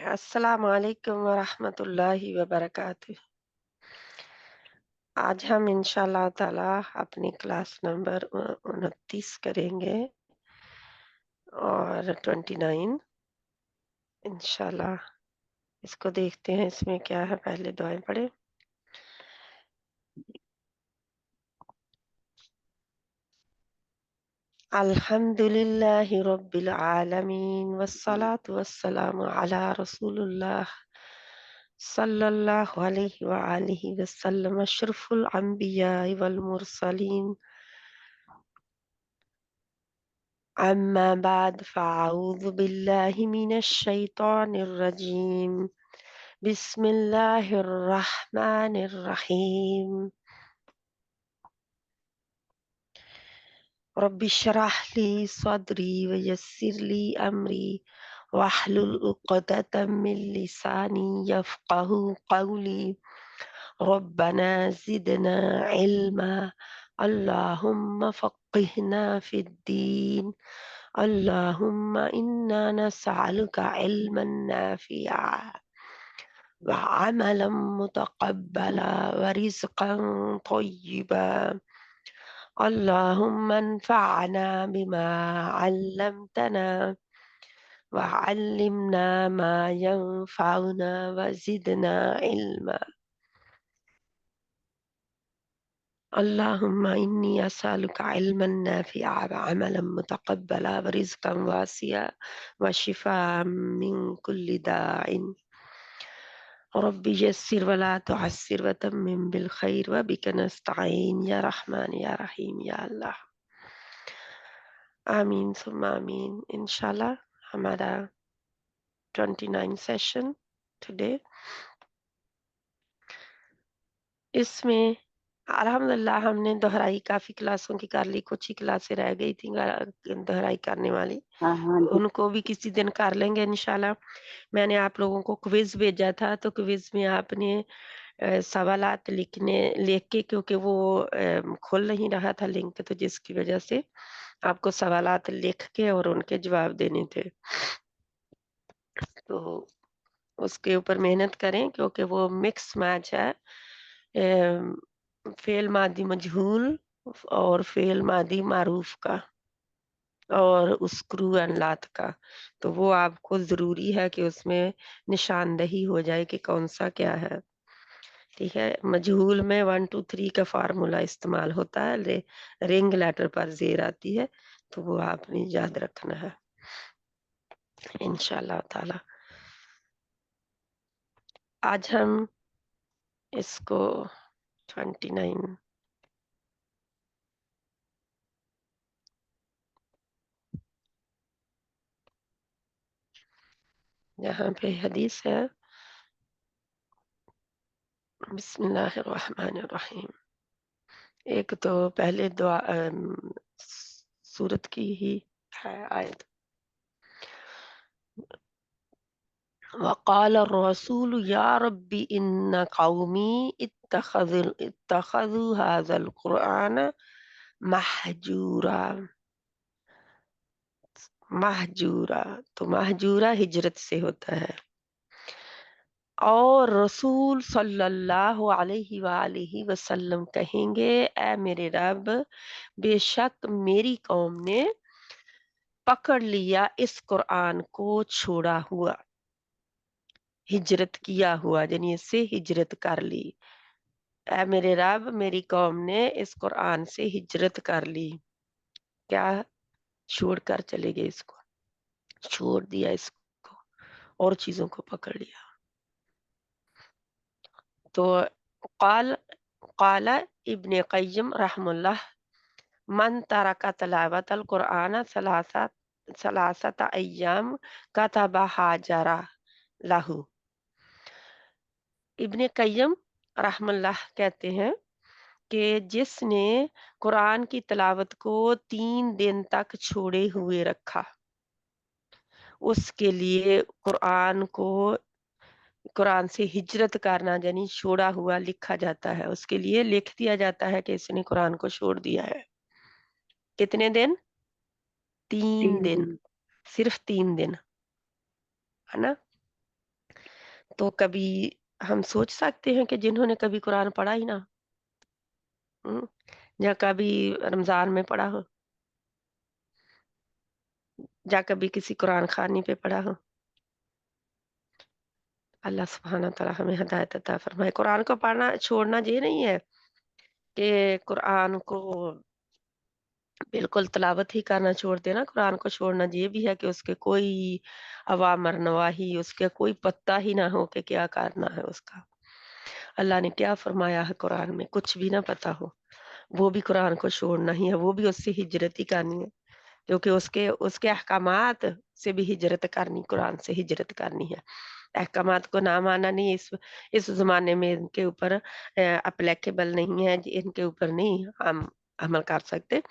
अस्सलाम वालेकुम वरहमतुल्लाहि वबरकातुह। आज हम इंशाल्लाह ताला अपनी क्लास नंबर 29 करेंगे और 29 इंशाल्लाह। इसको देखते हैं इसमें क्या है। पहले दुआएं पढ़े। अल्हम्दुलिल्लाहि रब्बिल आलमीन वस्सलातु वस्सलामु अला रसूलिल्लाह सल्लल्लाहु अलैहि व आलिहि वसल्लम अशरफुल अंबिया वल मुरसलीन। अम्मा बाद फ़अऊज़ु बिल्लाहि मिनश शैतानिर रजीम। बिस्मिल्लाहिर रहमानिर रहीम। रब्बि इश्रह ली सदरी व यस्सिर ली अमरी वहलुल उक़दतम मिन लिसानी यफ़क़हू क़ौली। रब्बना ज़िदना इल्मा। अल्लाहुम्मा फ़क़्हिना फ़िद्दीन। अल्लाहुम्मा इन्ना नस्अलुका इल्मन नाफ़िआ व अमलन मुतक़ब्बला व रिज़्क़न तय्यिबा। अल्लाहुम्मा अन्फ़अना बिमा अल्लमतना व अल्लिमना मा यंफ़अुना व ज़िदना इल्मा। अल्लाहुम्मा इन्नी अस्अलुका इल्मन नाफ़िआ व अमलन मुतक़ब्बला व रिज़्क़न वासिआ व शिफ़ाअन मिन कुल्लि दाइन। रब्बि यस्सिर व ला तुअस्सिर व तम्मिम बिल खैर व बिका नस्तईन या रहमान या रहीम या अल्लाह। आमीन सुम्मा आमीन। इंशाल्लाह हमारा 29 सेशन टुडे। इसमें अल्हम्दुलिल्लाह हमने दोहराई काफ़ी क्लासों की कर ली, कुछ ही क्लासें रह गई थी दोहराई करने वाली। हाँ, हाँ जी। उनको भी किसी दिन कर लेंगे इंशाल्लाह। मैंने आप लोगों को क्विज़ भेजा था, तो क्विज़ में आपने सवालात लिख के, क्योंकि वो खुल नहीं रहा था लिंक, तो जिसकी वजह से आपको सवालात लिख के और उनके जवाब देने थे। तो उसके ऊपर मेहनत करें, क्योंकि वो मिक्स मैच है। फ़ेल मादी मजहूल और फ़ेल मादी मारूफ का और उस्क्रू एंड लात का। तो वो आपको ज़रूरी है कि उसमें निशानदही हो जाए कि कौन-सा क्या है। ठीक है। मजहूल में 1 2 3 का फ़ॉर्मूला इस्तेमाल होता है। रिंग लेटर पर ज़ेर आती है, तो वो आपने याद रखना है इंशाअल्लाह ताला। आज हम इसको 29 यहाँ पे हदीस है। बिस्मिल्लाहिर्रहमानिर्रहीम। एक तो पहले दुआ सूरत की ही है आयत। वक़ाल अर्रसूल या रब्बी इन्न कौमी इत्तखज़ू हाज़ल क़ुरआन महजूरा। महजूरा, तो महजूरा हिजरत से होता है। और रसूल सल्लल्लाहु अलैहि वालैहि वसल्लम कहेंगे, ऐ मेरे रब, बेशक मेरी कौम ने पकड़ लिया इस कुरान को छोड़ा हुआ, हिजरत किया हुआ, यानी इससे हिजरत कर ली। ऐ मेरे रब, मेरी कौम ने इस कुरान से हिजरत कर ली। क्या? छोड़ कर चले गए, इसको छोड़ दिया, इसको और चीजों को पकड़ लिया। तो काल काला इब्ने क़य्यिम रहमतुल्लाह, मन तरका तिलावतल कुरान सलासत अय्याम कतबा हाजरा लहू। इब्ने क़य्यिम रहमतुल्लाह कहते हैं कि जिसने कुरान की तिलावत को 3 दिन तक छोड़े हुए रखा, उसके लिए कुरान से हिजरत करना यानी छोड़ा हुआ लिखा जाता है। उसके लिए लिख दिया जाता है कि इसने कुरान को छोड़ दिया है। कितने दिन? 3 3 दिन। दिन। सिर्फ 3 दिन, है ना। تو कभी हम सोच सकते हैं कि जिन्होंने कभी कुरान पढ़ा ही ना, हुँ, या कभी रमज़ान में पढ़ा हो, या कभी किसी कुरान ख़ानी पे पढ़ा हो। अल्लाह सुब्हानहू व तआला हमें हिदायत अता फ़रमाए। कुरान को पढ़ना छोड़ना ये नहीं है कि कुरान को बिल्कुल तिलावत ही करना छोड़ देना, कुरान को छोड़ना ये भी है कि उसके कोई अवामर नवाही, उसके कोई पत्ता ही ना हो कि क्या करना है उसका। अल्लाह ने क्या फ़रमाया है कुरान में, कुछ भी ना पता हो, वो भी कुरान को छोड़ना ही है, वो भी उससे हिजरत ही करनी है। क्योंकि उसके उसके अहकामात से भी हिजरत करनी, कुरान से हिजरत करनी है। अहकामात को ना मानना नहीं, इस ज़माने में इनके ऊपर एप्लीकेबल नहीं है, इनके ऊपर नहीं हम अमल कर सकते,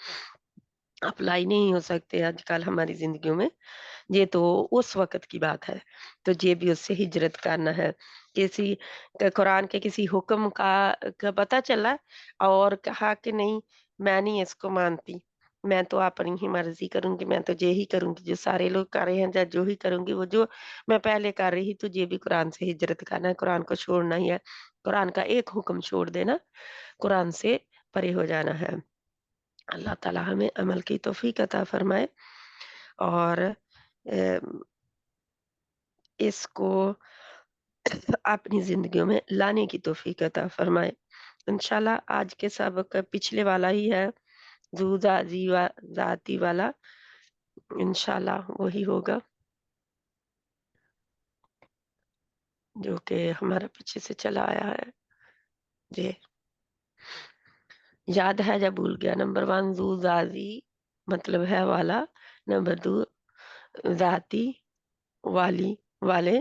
अप्लाई नहीं हो सकते आजकल हमारी ज़िंदगियों में। ये तो उस वक़्त की बात है, तो ये भी उससे हिजरत करना है। किसी कुरान के किसी हुक्म का पता चला और कहा कि नहीं, मैं नहीं इसको मानती, मैं तो अपनी ही मर्ज़ी करूँगी, मैं तो ये ही करूँगी जो सारे लोग कर रहे हैं, या जो ही करूँगी वो जो मैं पहले कर रही तो ये भी कुरान से हिजरत करना है, कुरान को छोड़ना ही है। कुरान का एक हुक्म छोड़ देना, कुरान से परे हो जाना है। अल्लाह ताला हमें अमल की तौफ़ीक अता फ़रमाए और इसको अपनी ज़िंदगियों में लाने की तौफ़ीक अता फ़रमाए। इंशाअल्लाह आज के सबक पिछले वाला ही है, ज़ू ज़ाज़ी व ज़ाती वाला, इंशाअल्लाह वही होगा, जो कि हमारा पीछे से चला आया है। जी, याद है या भूल गया? नंबर 1 ज़ू ज़ाज़ी मतलब है वाला, नंबर 2 ज़ाती वाली, वाले,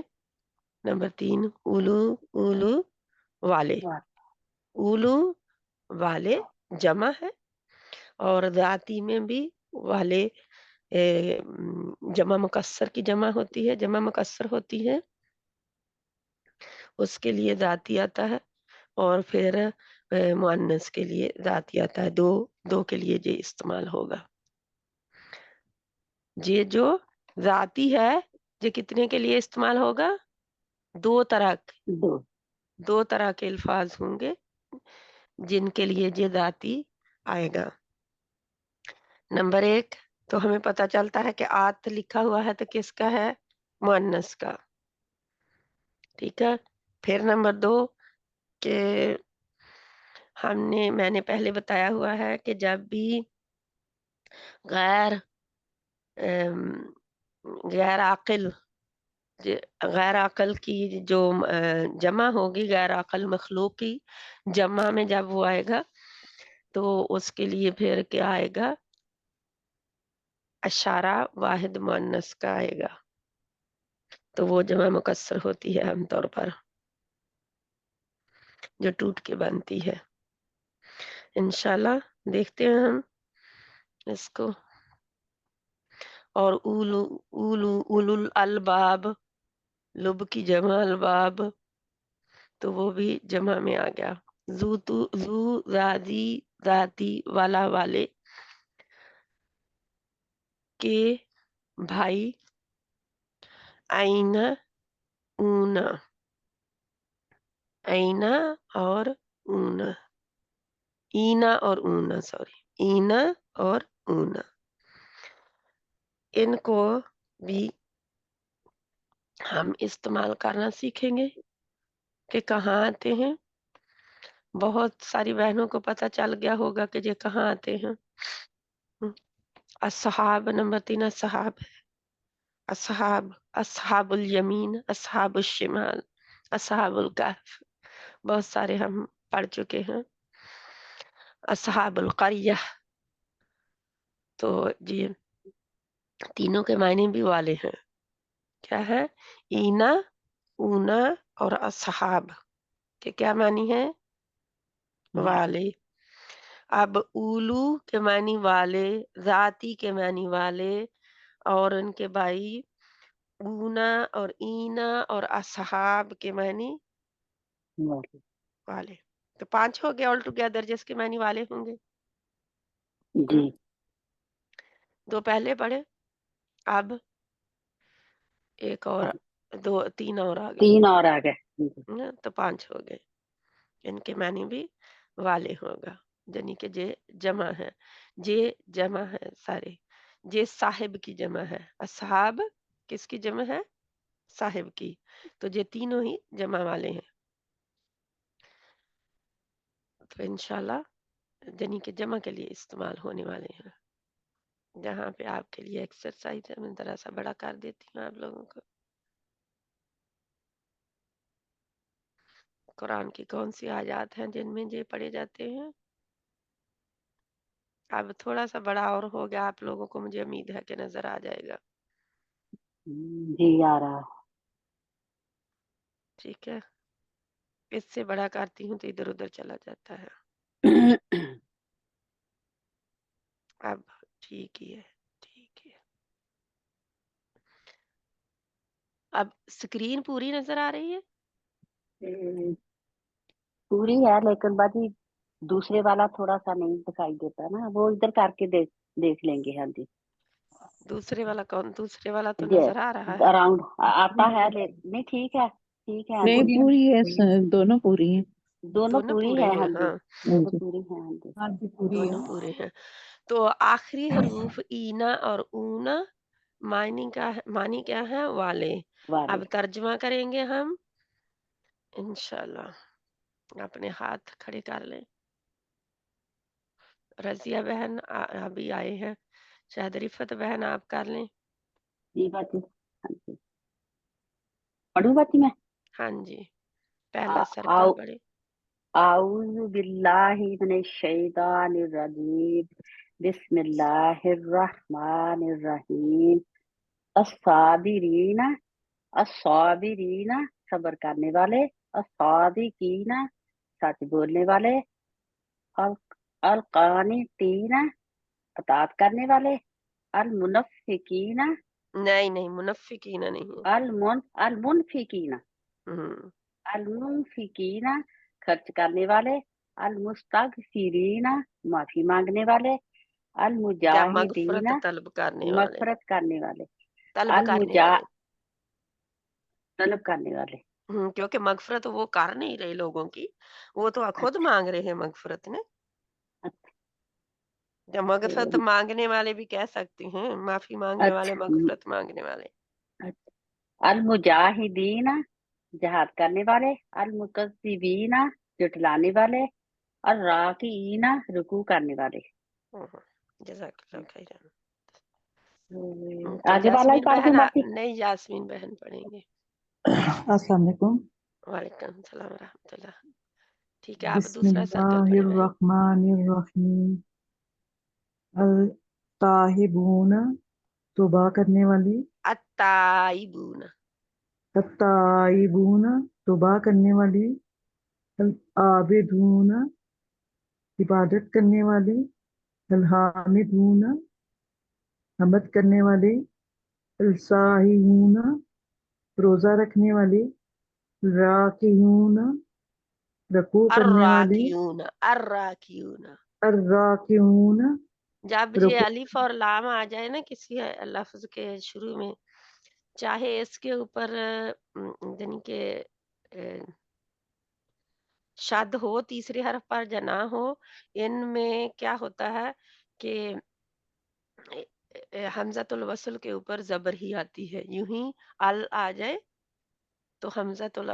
नंबर 3 उलू उलू वाले। उलू वाले जमा है और ज़ाती में भी वाले जमा मुकस्सर की जमा होती है, जमा मुकस्सर होती है, उसके लिए ज़ाती आता है और फिर मुअन्नस के लिए ज़ाती आता है। 2 के लिए ये इस्तेमाल होगा। ये जो ज़ाती है, ये कितने के लिए इस्तेमाल होगा? 2 तरह के 2 तरह के अल्फ़ाज़ होंगे, जिनके लिए ये ज़ाती आएगा। नंबर 1 तो हमें पता चलता है कि आत लिखा हुआ है तो किसका है? मुअन्नस का, ठीक है? फिर नंबर 2 कि मैंने पहले बताया हुआ है कि जब भी गैर अम, गैर आक़िल ज गैर अक़ल की जो जमा होगी, गैर अक़ल मख़लूक़ की जमा में जब वो आएगा, तो उसके लिए फिर क्या आएगा? अशारा वाहिद मुअन्नस का आएगा, तो वो जमा मुकस्सर होती है आम तौर पर, जो टूट के बनती है। इंशाअल्लाह देखते हैं हम इसको और उलुल अलबाब, लुब की जमा अलबाब, तो वो भी जमा में आ गया। ज़ू, ज़ाज़ी, ज़ाती, वाला, वाले के भाई, आइना, ऊना, आइना और ऊना, ईना और ऊना सॉरी, ईना और ऊना। इनको भी हम इस्तेमाल करना सीखेंगे कि कहाँ आते हैं। बहुत सारी बहनों को पता चल गया होगा कि ये कहाँ आते हैं। हुँ, अस्सहाब नंबर 3 अस्सहाब है। अस्सहाब, अस्हाबुल यमीन, अस्हाबुश शिमाल, अस्हाबुल कहफ, बहुत सारे हम पढ़ चुके हैं। अस्हाबुल क़रियह, तो ये तीनों के मायने भी वाले हैं। क्या है? ईना, ऊना और अस्हाब के क्या मानी है? वाले। अब उलू के मानी वाले, ज़ाती के मानी वाले और उनके भाई ऊना और ईना और अस्हाब के मानी वाले। तो 5 हो गए ऑल टुगेदर जिसके मानी वाले होंगे। हुँ, 2 पहले पढ़े, अब एक और तीन और आ गए 3 और आ गए जी। ना, तो 5 हो गए। इनके मानी भी वाले होगा, यानी कि जे जमा है, जे जमा है सारे, जे साहिब की जमा है, असहाब किसकी जमा है? साहिब की। तो ये तीनों ही जमा वाले हैं। तो इंशाल्लाह यानी कि जमा के लिए इस्तेमाल होने वाले हैं। जहाँ पे आपके लिए एक्सरसाइज है, मैं जरा सा बड़ा कर देती हूँ आप लोगों को। कुरान की कौन सी आयत हैं जिनमें ये पढ़े जाते हैं? अब थोड़ा सा बड़ा और हो गया आप लोगों को, मुझे उम्मीद है कि नजर आ जाएगा। जी आ रहा ठीक है, इससे बड़ा करती हूँ तो इधर उधर चला जाता है। है। अब ठीक ही है, ठीक है। अब स्क्रीन पूरी नजर आ रही है? पूरी है, लेकिन बाजी दूसरे वाला थोड़ा सा नहीं दिखाई देता ना, वो इधर करके देख लेंगे। हाँ जी, दूसरे वाला कौन? दूसरे वाला तो ये नजर आ रहा है। अराउंड आता है, नहीं ठीक है, ठीक है। हाँ नहीं जी, पूरी है, दोनों पूरी हैं। दोनों दोनों पूरी पूरे है। हैं, हाँ जी, हाँ हाँ दोनों जी, पूरी है। हाँ जी, हाँ जी पूरी दोनों है। पूरे हैं। तो आखिरी हरूफ ईना और ऊना मानी क्या है? वाले। वाले। अब तर्जमा करेंगे हम इंशाल्लाह। अपने हाथ खड़े कर लें। रजिया बहन अभी आए हैं, शायद रिफत बहन आप कर लें। जी बाजी, हाँ जी, पढ़ू बाजी मैं। हाँ जी, पहला सरका आओ, पढ़े। आऊज़ु बिल्लाहि मिनश शैतानिर रजीम, बिस्मिल्लाहिर रहमानिर रहीम। अस्साबिरीना, अस्साबिरीना सब्र करने वाले, अस्सादिकीना सच बोलने वाले, अल अल कानितीना अतात करने वाले, अल मुनफ्फिकीना, नहीं नहीं, मुनफ्फिकीना नहीं है। अल मुनफिकीना, हम्म, अल मुनफिकीना खर्च करने वाले, अल मुस्तगफिरीना माफी मांगने वाले, अल या मगफरत मुजाहिदीना तलब करने वाले, मगफरत करने वाले, तलब अल करने मुजा वाले। तलब करने वाले। क्योंकि मगफरत वो कर नहीं रहे लोगों की, वो तो खुद अच्छा, मांग रहे हैं मगफरत ने। अच्छा, या मगफरत मांगने वाले भी कह सकते हैं, माफी मांगने वाले, अच्छा, मगफरत मांगने वाले। अच्छा। अल मुजाहिदीना जहाद करने वाले, अल मुकज्जिबीना जुटलाने वाले, और राकीना रुकू करने वाले। जज़ाकल्लाह खैरन। तो आगे वाला ही यास्मीन पढ़ दूं बहन बाकी। नहीं, यास्मीन बहन पढ़ेंगे। अस्सलाम वालेकुम। वालेकुम सलाम रहमतुल्लाह। ठीक है, आप दूसरा सर्कल पढ़े बहन। बिस्मिल्लाहिर्रहमानिर्रहीम। अल ताहिबून तौबा करने वाली, अत्ताइबून। अत्ताइबून तौबा करने वाली, अल आबिदून इबादत करने वाले, अल हामिदून हमद करने वाले, अल साहिहून रोजा रखने वाले, राकिऊन रकू करने वाले, अर्राकियून, अर्राकियून। अर्राकिऊन जब ये रुकू। अलिफ और लाम आ जाए ना किसी लफ्ज के शुरू में, चाहे इसके ऊपर यानी कि शद हो तीसरे हर्फ पर या ना हो, इनमें क्या होता है कि हमज़तुल वस्ल के ऊपर जबर ही आती है। यूं ही अल आ जाए तो हमज़तुल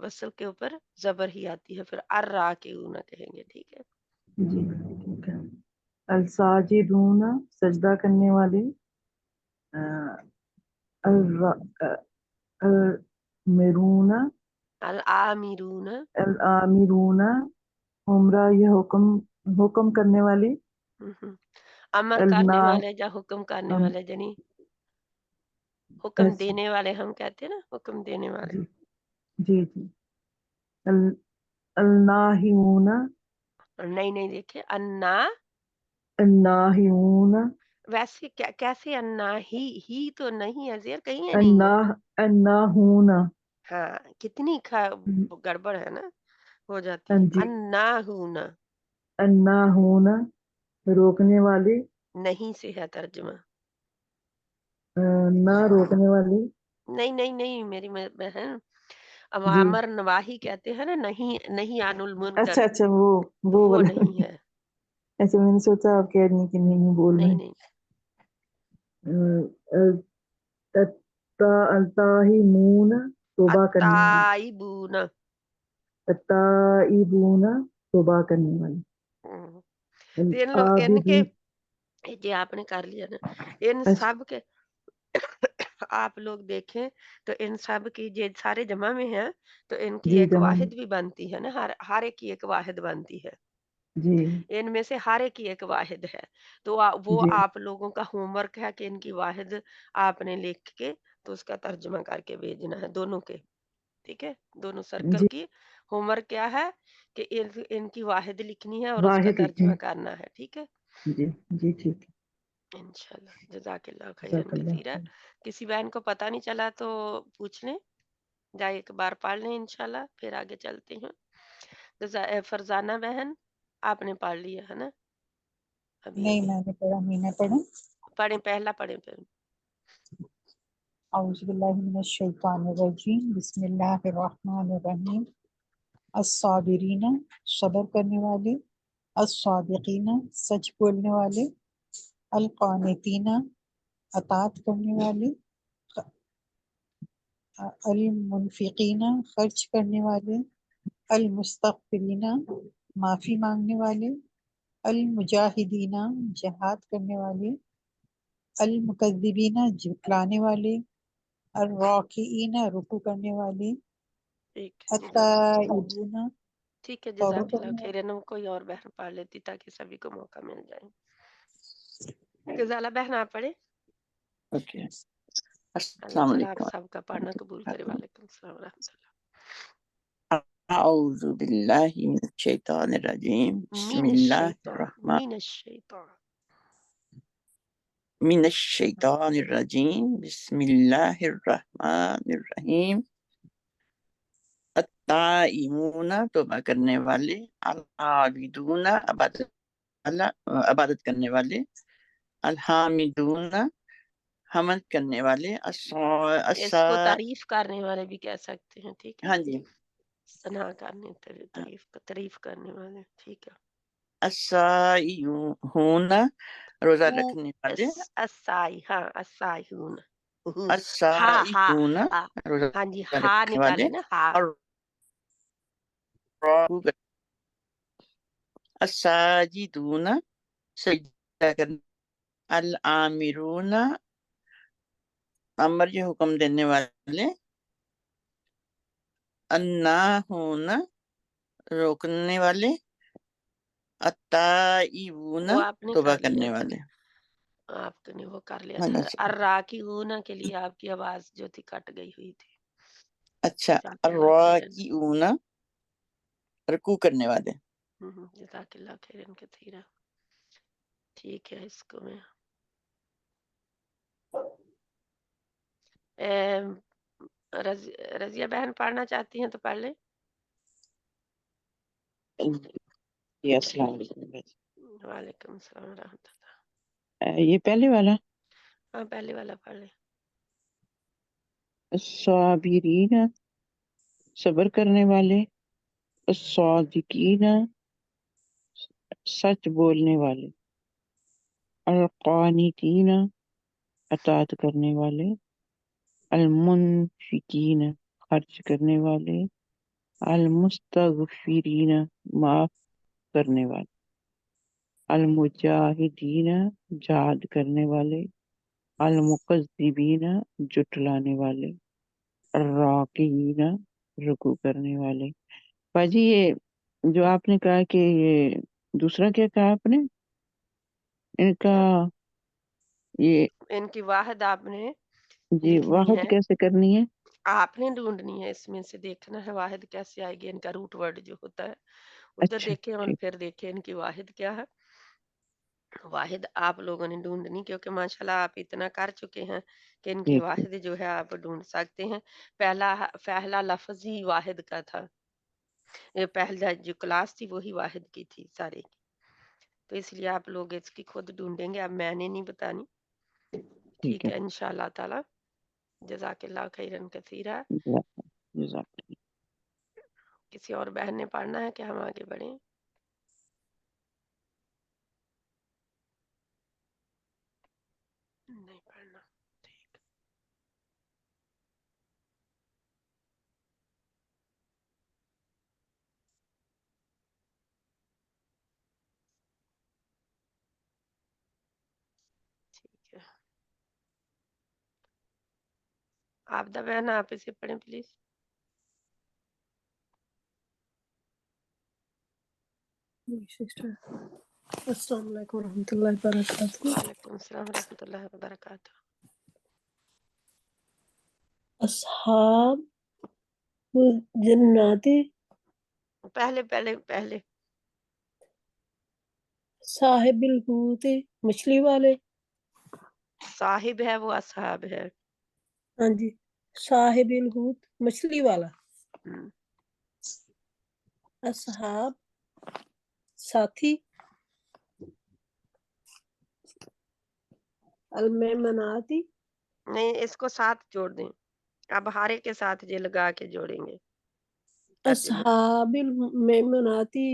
वस्ल के ऊपर जबर ही आती है, फिर अर्रा के ना कहेंगे। ठीक है। जी ठीक है। अल साजिदून सजदा करने वाले, अल अल मिरून, अल आमिरून। अल आमिरून उम्रा या हुक्म करने वाले, हम्म, अमर अल ना करने वाले या हुक्म करने अम, वाले, यानी हुक्म ऐसे। देने वाले हम कहते हैं ना, हुक्म देने वाले। जी जी जी। अल अल नाहिऊन, और नहीं नहीं, देखिए अन्ना। अल नाहिऊन, वैसे क्या कैसे अन्ना ही तो नहीं है, जेर कहीं है अल नहीं ना है। अल नाहून। हाँ, कितनी गड़बड़ है ना, हो जाती हाँ है। जी, अन्ना हूना अल नाहून रोकने वाले, नहीं से है तर्जुमा। ना रोकने वाले, نہیں میری بہن، اب جی امر نواہی کہتے ہیں نا، نہیں عن المنکر، اچھا وہ وہ والا نہیں ہے، ایسے میں نے سوچا آپ کہہ رہی ہیں کہ نہیں بول رہے نہیں ہیں الطاہمون توبہ کرنے والے التائبون، التائبون توبہ کرنے والے تو ان کے العابدین یہ آپ نے کر لیا نا، ان سب کے آپ لوگ دیکھیں تو ان سب کی یہ سارے جمع میں ہیں، تو ان کی جی ایک جمع واحد بھی بنتی ہے نا، ہر ایک کی ایک واحد بنتی ہے، جی ان میں سے ہر ایک کی ایک واحد ہے، تو وہ جی آپ لوگوں کا ہوم ورک ہے کہ ان کی واحد آپ نے لکھ کے تو اس کا ترجمہ کر کے بھیجنا ہے دونوں کے، ٹھیک ہے، دونوں سرکل جی کی ہوم ورک کیا ہے کہ ان کی واحد لکھنی ہے اور اس کا واحد لکھیں ترجمہ کرنا ہے، ٹھیک ہے، جی جی ٹھیک ہے انشاءاللہ، جزاک اللہ خیرن جزاک اللہ کثیرا۔ خیر۔ کسی بہن کو پتہ نہیں چلا تو پوچھ لیں، جائے ایک بار پڑھ لیں انشاءاللہ، پھر آگے چلتے ہیں۔ فرزانہ بہن آپ نے پڑھ لیا ہے نا؟ نہیں میں نے پڑھا، میں نے پڑھا۔ پڑھیں، پہلا پڑھیں پھر۔ اعوذ باللہ من الشیطان الرجیم، بسم اللہ الرحمن الرحیم۔ الصابرین، صبر کرنے والے، الصادقین، سچ بولنے والے، القانتین، اطاعت کرنے والے، المنفقین، خرچ کرنے والے، المستغفرین، معافی مانگنے والے، المجاہدین، جہاد کرنے والے، المکذبین، جھٹلانے والے، الراکعین، رکوع کرنے والے، ٹھیک ہے، جزاک اللہ، التائبون، ٹھیک ہے، توبہ جزاک اللہ کرنے والے۔ خیرن، کوئی اور بہن پڑھ لیتی تاکہ سبھی کو موقع مل جائے۔ غزالہ بہن آپ پڑھیں۔ اوکے، اللہ السلام تعالیٰ آپ علیکم۔ سب کا پڑھنا قبول کرے، وعلیکم السلام ورحمۃ اللہ۔ اعوذ باللہ من الشیطان الرجیم، بسم اللہ الرحمن من الشیطان من الشیطان الرجیم، بسم اللہ الرحمن الرحیم۔ التائبون، توبہ کرنے والے، العابدون، عبادت کرنے والے، الحامدون، حمد کرنے والے، اس کو تعریف کرنے والے بھی کہہ سکتے ہیں، ٹھیک ہے، ہاں جی، ثنا کرنے، تعریف کرنے والے، ٹھیک ہے۔ السائحون، روزہ رکھنے والے، السائی، ہاں السائحون، ہاں ہاں السائحون، ہاں روزہ ہاں جی، ہاں رکھنے والے، نکالے نا، ہاں، اور الساجدون، سجدہ کرنے، العامرون، امر جو حکم دینے والے، الناہون، روکنے والے، التائبون، وہ آپ نے توبہ کر لیا کرنے نا، والے۔ آپ نے وہ کر لیا ہاں تھا۔ جی، الراکعون کے لیے آپ کی آواز جو تھی کٹ گئی ہوئی تھی، اچھا، جزاک اللہ خیرن، الراکعون، رکوع کرنے والے۔ جزاک اللہ خیرن کثیرا، ٹھیک ہے۔ اس کو میں رضیہ بہن پڑھنا چاہتی ہیں تو پڑھ لیں۔ جی السلام علیکم۔ وعلیکم السلام ورحمۃ اللہ۔ یہ پہلے والا، ہاں پہلے والا پڑھ لیں۔ الصابرین، صبر کرنے والے، الصادقین، سچ بولنے والے، القانتین، اطاعت کرنے والے، المنفقین، خرچ کرنے والے، المستغفرین، معاف کرنے والے، المجاہدین، جہاد کرنے والے، المکذبین، جٹلانے والے، الراکعین، رکوع کرنے والے۔ باجی یہ جو آپ نے کہا کہ یہ دوسرا کیا کہا آپ نے، ان کا کیا یہ ان کی واحد آپ نے جی لکھنی واحد ہے، کیسے کرنی ہے؟ آپ نے ڈھونڈنی ہے، اس میں سے دیکھنا ہے واحد کیسے آئے گی، ان کا روٹ ورڈ جو ہوتا ہے ادھر اچھا دیکھیں اور ٹھیک، پھر دیکھیں ان کی واحد کیا ہے۔ واحد آپ لوگوں نے ڈھونڈنی، کیونکہ ماشاءاللہ آپ اتنا کر چکے ہیں کہ ان کی ٹھیک ہے، واحد جو ہے آپ ڈھونڈ سکتے ہیں۔ پہلا لفظ ہی واحد کا تھا، یہ پہلا جو کلاس تھی وہی واحد کی تھی سارے کی، تو اس لیے آپ لوگ اس کی خود ڈھونڈیں گے، اب میں نے نہیں بتانی، ٹھیک ٹھیک ہے، ہے انشاءاللہ تعالی۔ جزاک اللہ خیرن کثیرا. جزاک کسی اور بہن نے پڑھنا ہے کہ ہم آگے بڑھیں؟ نہیں پڑھنا. ٹھیک. ٹھیک ہے. عابدہ بہن آپ اسے پڑھیں پلیز. سسٹر السلام علیکم ورحمۃ اللہ وبرکاتہ. وعلیکم السلام ورحمۃ اللہ وبرکاتہ. اصحاب جنات پہلے صاحب الحوت مچھلی والے. صاحب ہے وہ اصحاب ہے. ہاں جی صاحب الحوت مچھلی والا. ہم، اصحاب ساتھی. المیمناتی نہیں اس کو ساتھ جوڑ دیں. اب ہارے کے ساتھ یہ لگا کے جوڑیں گے ترجمے. اصحاب المیمناتی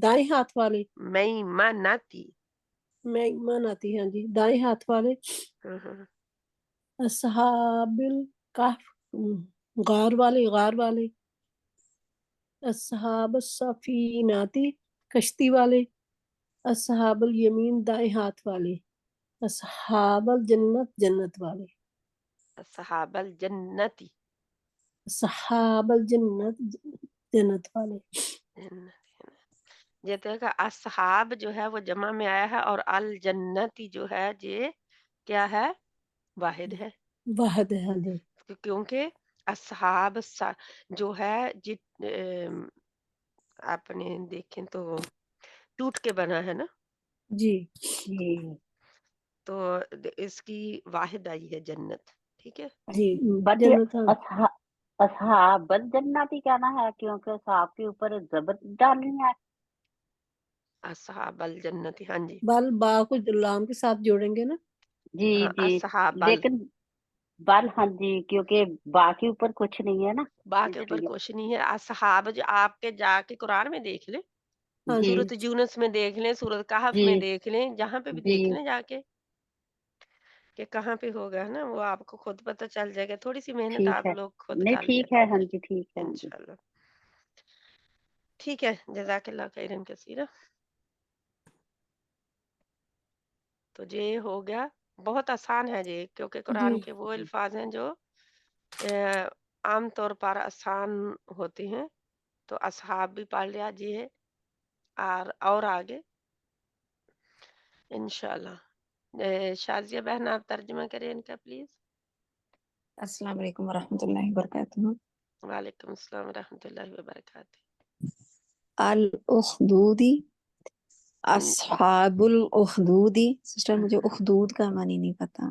دائیں ہاتھ والے. میمناتی. میمناتی ہاں جی دائیں ہاتھ والے. ہاں ہاں. اصحاب الکہف غار والے. اصحاب السفیناتی کشتی والے. اصحاب الیمین دائیں ہاتھ والے. اصحاب الجنت جنت والے. اصحاب الجنتی. اصحاب الجنت جنت والے. یہ دیکھا اصحاب جو ہے وہ جمع میں آیا ہے اور الجنتی جو ہے یہ کیا ہے؟ واحد ہے. واحد ہے ہاں جی. کیونکہ اصحاب جو ہے آپ نے دیکھیں تو ٹوٹ کے بنا ہے نا، جی جی تو اس کی واحد آئی ہے جنت. ٹھیک ہے. جی بٹ جنت ہاں. اصحاب الجنتی کہنا ہے کیونکہ اصحاب کے اوپر زبر ڈالنی ہے. اصحاب الجنتی ہاں جی. بل با کو لام کے ساتھ جوڑیں گے نا. جی ہاں جی اصحاب لیکن بل ہاں جی کیونکہ با کے اوپر کچھ نہیں ہے نا با کے اس اوپر لیے. کچھ نہیں ہے. اصحاب جو آپ کے جا کے قرآن میں دیکھ لیں، ہاں جی جی سورۃ یونس میں دیکھ لیں، سورۃ کہف جی میں دیکھ لیں، جہاں پہ بھی جی دیکھ لیں جا کے کہ کہاں پہ ہوگا نا وہ آپ کو خود پتہ چل جائے گا. تھوڑی سی محنت ٹھیک آپ ہے. لوگ خود نہیں کر لیا ٹھیک ہے ہاں کریں جی ٹھیک ہے ہاں جی. انشاءاللہ. ٹھیک ہے. جزاک اللہ خیرن کثیرا. تو یہ ہو گیا. بہت آسان ہے یہ کیونکہ جی قرآن کے وہ الفاظ ہیں جو عام طور پر آسان ہوتے ہیں. تو اصحاب بھی پڑھ لیا جی ہے اور آگے انشاءاللہ. شازیہ بہن آپ ترجمہ کریں ان کا پلیز. السلام علیکم ورحمۃ اللہ وبرکاتہ. وعلیکم السلام ورحمۃ اللہ وبرکاتہ. الاخدودی اصحاب الاخدودی. سسٹر مجھے اخدود کا معنی نہیں پتا.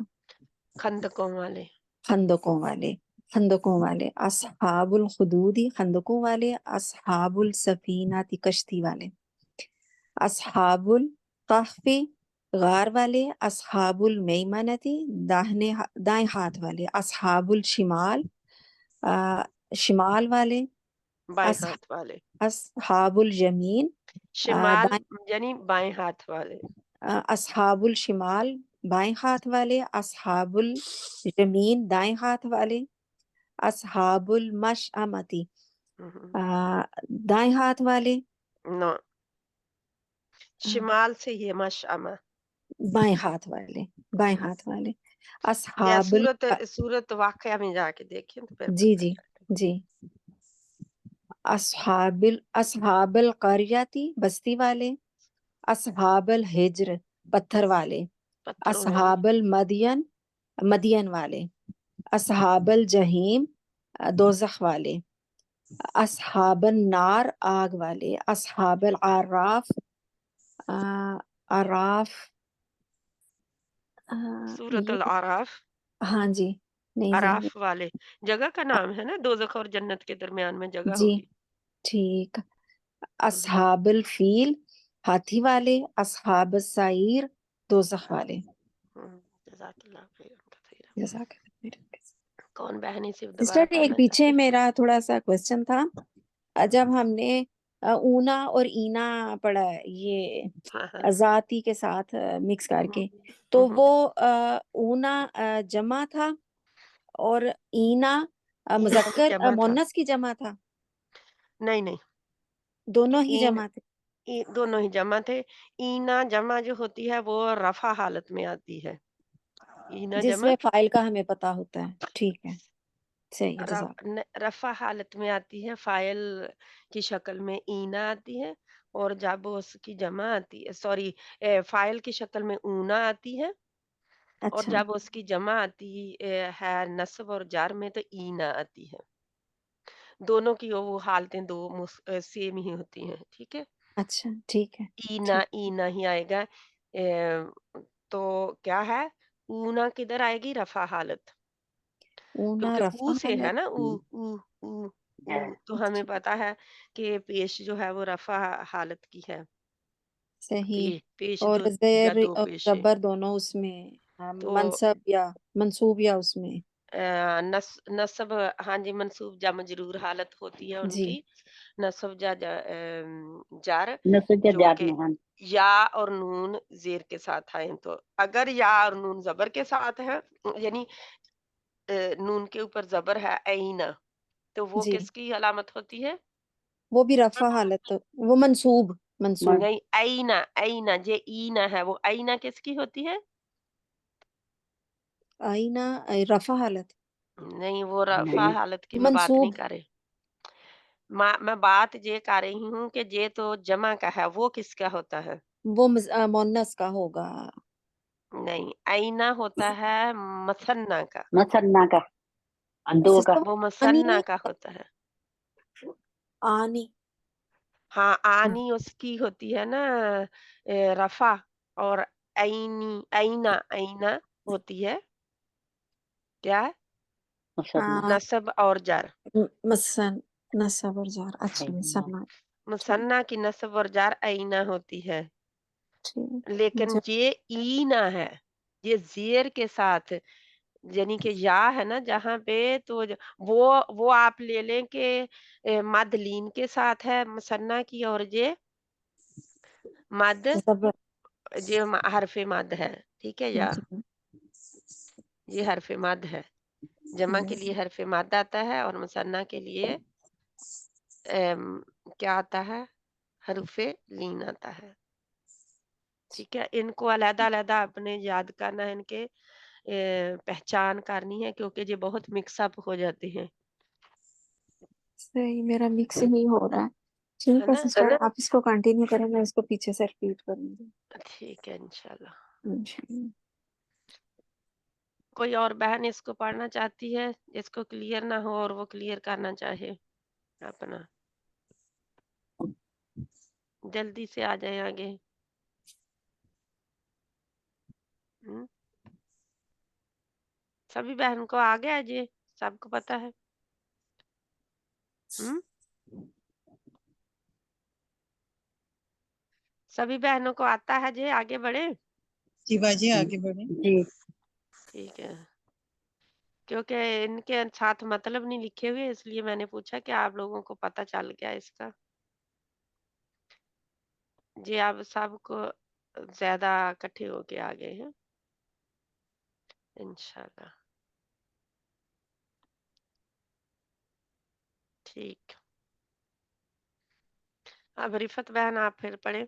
خندقوں والے. خندقوں والے. خندقوں والے. اصحاب الخدودی خندقوں والے. اصحاب السفیناتی کشتی والے. اصحاب القحفی غار والے. اصحاب المیمنتی دائیں ہاتھ والے. اصحاب الشمال شمال والے. بائیں ہاتھ والے. اصحاب الیمین شمال یعنی بائیں ہاتھ والے. اصحاب الشمال بائیں ہاتھ والے. اصحاب الیمین دائیں ہاتھ والے. اصحاب المشأمتی دائیں ہاتھ والے. نو شمال سے ہی ہے مشأمہ. بائیں ہاتھ والے. بائیں ہاتھ والے. یا اصحاب صورت واقعہ میں جا کے دیکھیں تو پھر جی پتہ جی چلے. جی. اصحاب القریتی بستی والے. اصحاب الحجر پتھر والے. پتھروں والے. اصحاب المدین مدین والے. اصحاب الجحیم دوزخ والے. اصحاب النار آگ والے. اصحاب العراف عراف سورۃ یہ الاعراف. ہاں جی نہیں ذہن عراف والے جگہ کا نام ہے نا، دوزخ اور جنت کے درمیان میں جگہ جی ہوگی. ٹھیک. اصحاب الفیل ہاتھی والے. اصحاب السعیر دوزخ والے. جزاک اللہ خیر. جزاک اللہ خیر. कौन बहन इसे दोबारा सिस्टर एक पढ़ना पीछे चाहती? मेरा थोड़ा सा क्वेश्चन था, जब हमने ऊना और ईना पढ़ा है, ये हाँ हाँ जाती के साथ मिक्स करके, तो हम्म, वो ऊना जमा था और ईना ईना की मुजक्कर जमा था। मोन्नस की जमा था, नहीं नहीं, दोनों ही ईन जमा थे। दोनों ही जमा थे। ईना जमा जो होती है वो रफा हालत में आती है। ईना जमा जिसमें फाइल का हमें पता होता है, ठीक है, सही है, जज़ाक। रफा हालत में आती है, फाइल की शक्ल में ईना आती है, और जब उसकी जमा आती है, सॉरी, फाइल की शक्ल में ऊना आती है, और अच्छा, जब उसकी जमा आती है नस्ब और जार में तो ईना आती है। दोनों की वो हालतें दो सेम ही होती हैं, ठीक है। अच्छा, ठीक है, ईना ठीक। ईना ही आएगा। तो क्या है, ऊना किधर आएगी, रफा हालत, ऊना क्योंकि ऊ रफा से है हालत, ना, ऊ ऊ ऊ ऊ, तो हमें अच्छा, पता है कि पेश जो है वो रफा हालत की है। सही। पेश और दो या ज़ेर दो और पेश है। ज़बर दोनों उसमें, तो मनसब या मंसूब या उसमें, नस्ब, हाँ जी, मंसूब जा मजरूर हालत होती है जी, उनकी। नस्ब जार, नसुजा जो जात कि में, हाँ। या और नून जेर के साथ आए, तो अगर या और नून जबर के साथ है, यानी नून के ऊपर जबर है ऐना, तो वो जी, किसकी अलामत होती है? वो भी रफा हालत, वो मंसूब, मंसूब, नहीं, ऐना ऐना जे ईना है वो ऐना किसकी होती है? आईना रफा हालत, नहीं, वो रफा नहीं, हालत की मैं बात नहीं मंसूब, कर रही। मैं बात ये कर रही हूँ कि जे तो जमा का है, वो किसका होता है? वो मोन्नस का होगा, नहीं, ऐना होता है मसन्ना का, मसन्ना का, दो का। सिस्टर वो आनी मसन्ना नहीं, का होता है। आनी, हाँ, हाँ, आनी उसकी होती है ना, रफा, और ऐनी ऐना ऐना होती है क्या? मसन्ना, नस्ब और जार। मसन नसब और जार, अच्छा, सही। मसन्ना, ठीक, मुसन्ना की नस्ब और जार ऐना होती है। ठीक, लेकिन ये ईना है, ये जेर के साथ, यानी कि या है ना जहाँ पे, तो वो आप ले लें कि मद लीन के साथ है मुसन्ना की, और ये मद, जबर, ये हरफे मद है, ठीक है। या जी, ये हरफे मद है, जमा के लिए जी, हरफे मद आता है, और मुसन्ना के लिए क्या आता है, हरफे लीन आता है, ठीक है। इनको अलग अलग अपने याद करना है, इनके पहचान करनी है, क्योंकि ये बहुत मिक्सअप हो जाते हैं, सही, मेरा मिक्स ही हो रहा है। है ठीक है ना। सिस्टर, आप इसको कंटिन्यू करें, मैं इसको पीछे से रिपीट करूंगी, ठीक है इंशाल्लाह। इंशाल्लाह। कोई और बहन इसको पढ़ना चाहती है, जिसको क्लियर ना हो और वो क्लियर करना चाहे अपना, जल्दी से आ जाए आगे। हम्म, सभी बहन को आ गया जी, सबको पता है। हम्म, सभी बहनों को आता है जी, आगे बढ़े। जी बाजी आगे बढ़े। जी, ठीक है, क्योंकि इनके साथ मतलब नहीं लिखे हुए, इसलिए मैंने पूछा कि आप लोगों को पता चल गया इसका। जी आप सबको ज्यादा इकट्ठे होके आ गए हैं इंशाल्लाह। ठीक, अब रिफत बहन आप फिर पढ़े।